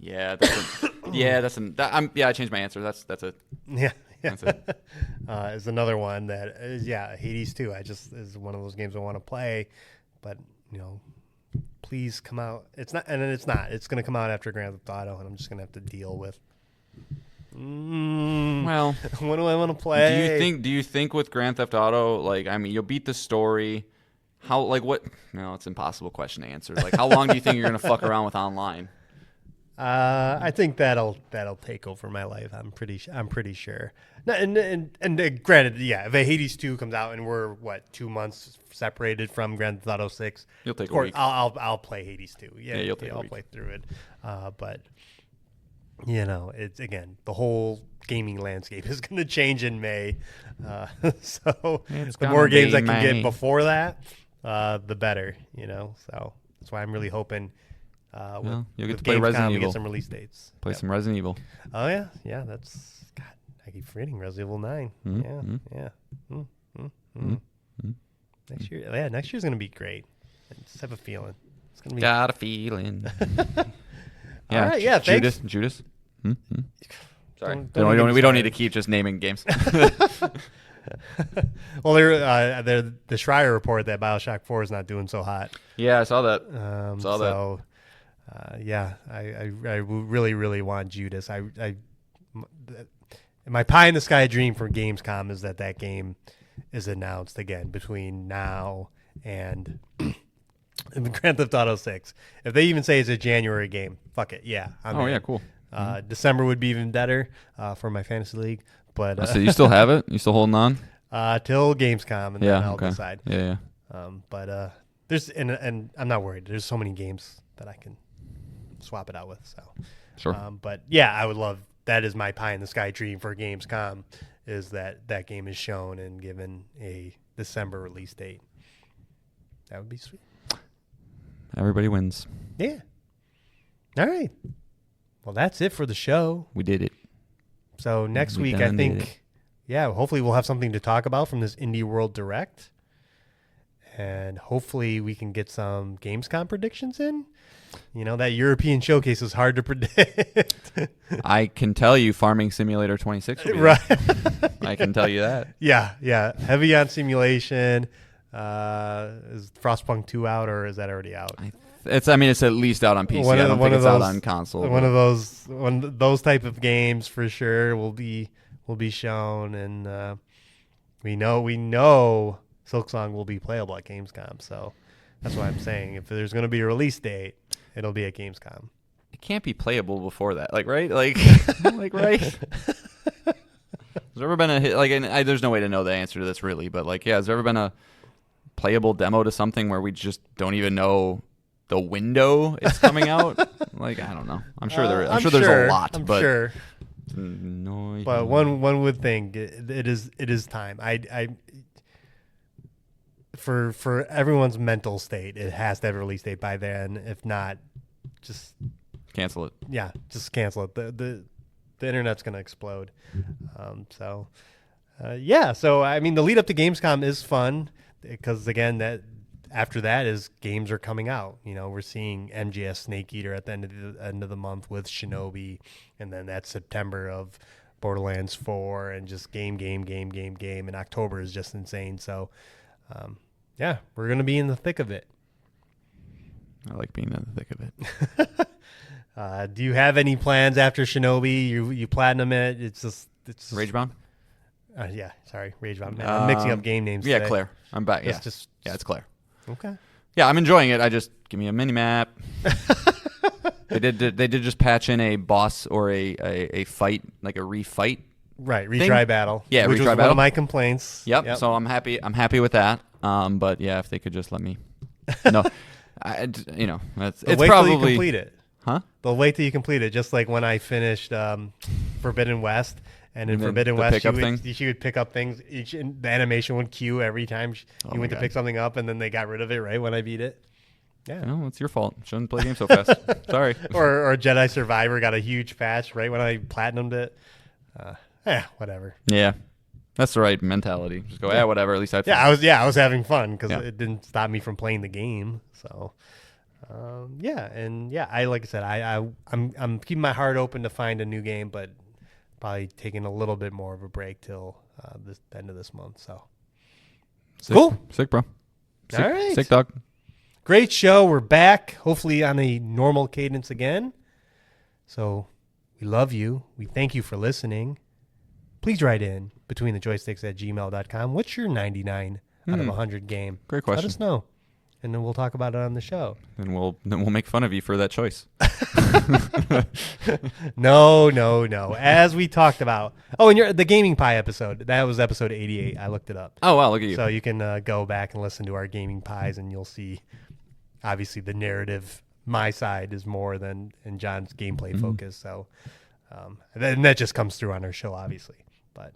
changed my answer. That's it. Yeah. That's it. Is another one that is, Hades 2. Is one of those games I want to play, but please come out. It's not. It's going to come out after Grand Theft Auto, and I'm just going to have to deal with. Well, what do I want to play? Do you think with Grand Theft Auto, you'll beat the story? What? No, it's an impossible question to answer. How long do you think you're going to fuck around with online? I think that'll take over my life. I'm pretty sure. And granted, if a Hades 2 comes out and we're 2 months separated from Grand Theft Auto 6, you'll take of course, a week. I'll play Hades 2. Yeah, you'll take a I'll week. play through it. But it's again, the whole gaming landscape is going to change in May. So the more games I can get before that, the better. So that's why I'm really hoping. You'll get to Gamescom, play Resident we Evil. get some release dates. Play some Resident Evil. Oh yeah, that's God. I keep forgetting Resident Evil 9. Mm-hmm. Yeah. Next year, next year's gonna be great. I just have a feeling it's gonna be. Got a feeling. All right, yeah. Thanks. Judas. Mm-hmm. Sorry, Don't we don't need to keep just naming games. Well, the Schreier report that BioShock 4 is not doing so hot. Yeah, I saw that. I really, really want Judas. My pie in the sky dream for Gamescom is that game is announced again between now and Grand Theft Auto 6. If they even say it's a January game, fuck it. Yeah. Cool. December would be even better for my fantasy league. But So you still have it? You still holding on? Till Gamescom, and then I'll decide. Yeah. But there's and I'm not worried. There's so many games that I can swap it out with. So Sure. But yeah, I would love. That is my pie in the sky dream for Gamescom, is that game is shown and given a December release date. That would be sweet. Everybody wins. Yeah. All right. Well, that's it for the show. We did it. So next We week, I done did think, hopefully we'll have something to talk about from this Indie World Direct. And hopefully we can get some Gamescom predictions in. That European showcase is hard to predict. I can tell you Farming Simulator 26 will be Right. there. I can tell you that. Yeah. Heavy on simulation. Is Frostpunk 2 out, or is that already out? It's at least out on PC. I don't think it's out on console. One of those type of games for sure will be shown, and we know Silksong will be playable at Gamescom. So that's why I'm saying if there's going to be a release date, it'll be at Gamescom. It can't be playable before that, right? Right? Has there ever been a hit? And there's no way to know the answer to this really, but has there ever been a playable demo to something where we just don't even know the window it's coming out? I don't know. I'm sure there's a lot. I'm but sure. No. But one would think it is time. For everyone's mental state, it has to have a release date by then. If not, just cancel it. Yeah, just cancel it. The internet's gonna explode. So the lead up to Gamescom is fun because again, that after that is games are coming out. We're seeing MGS Snake Eater at the end of the month with Shinobi, and then that's September of Borderlands 4, and just game. And October is just insane. So, yeah, we're going to be in the thick of it. I like being in the thick of it. Do you have any plans after Shinobi? You platinum it? It's Ragebound? Yeah, sorry, Ragebound. Man, I'm mixing up game names. Yeah, today. Claire. I'm back. Yeah, Just it's Claire. Okay. Yeah, I'm enjoying it. I just give me a mini map. They did just patch in a boss or a fight, like a refight. Right, retry battle. Yeah, which retry was one battle. of my complaints. Yep. So I'm happy. I'm happy with that. But yeah, if they could just let me. No, it's They'll wait probably till you complete it. Huh? They'll wait till you complete it, just like when I finished Forbidden West. And in And then Forbidden the West, pickup thing? she would pick up things. The animation would cue every time you went to God. pick something up, and then they got rid of it right when I beat it. Yeah. No, it's your fault. Shouldn't play games so fast. Sorry. Or Jedi Survivor got a huge patch right when I platinumed it. Whatever. Yeah, that's the right mentality. Just go, whatever. At least I. I was having fun because Yeah. it didn't stop me from playing the game. So, like I said, I'm keeping my heart open to find a new game, but probably taking a little bit more of a break till the end of this month. So, cool. Sick, bro. Sick, All right. Sick dog. Great show. We're back, hopefully on a normal cadence again. So we love you. We thank you for listening. Please write in betweenthejoysticks@gmail.com. What's your 99 out of 100 game? Great question. Let us know, and then we'll talk about it on the show. And we'll make fun of you for that choice. No. As we talked about. Oh, and the Gaming Pie episode. That was episode 88. I looked it up. Oh wow, look at you. So you can go back and listen to our Gaming Pies, and you'll see, obviously, the narrative. My side is more than in John's gameplay focus. So, and that just comes through on our show, obviously. But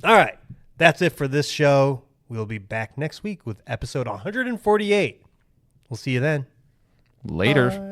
all right, that's it for this show. We'll be back next week with episode 148. We'll see you then. Later. Bye.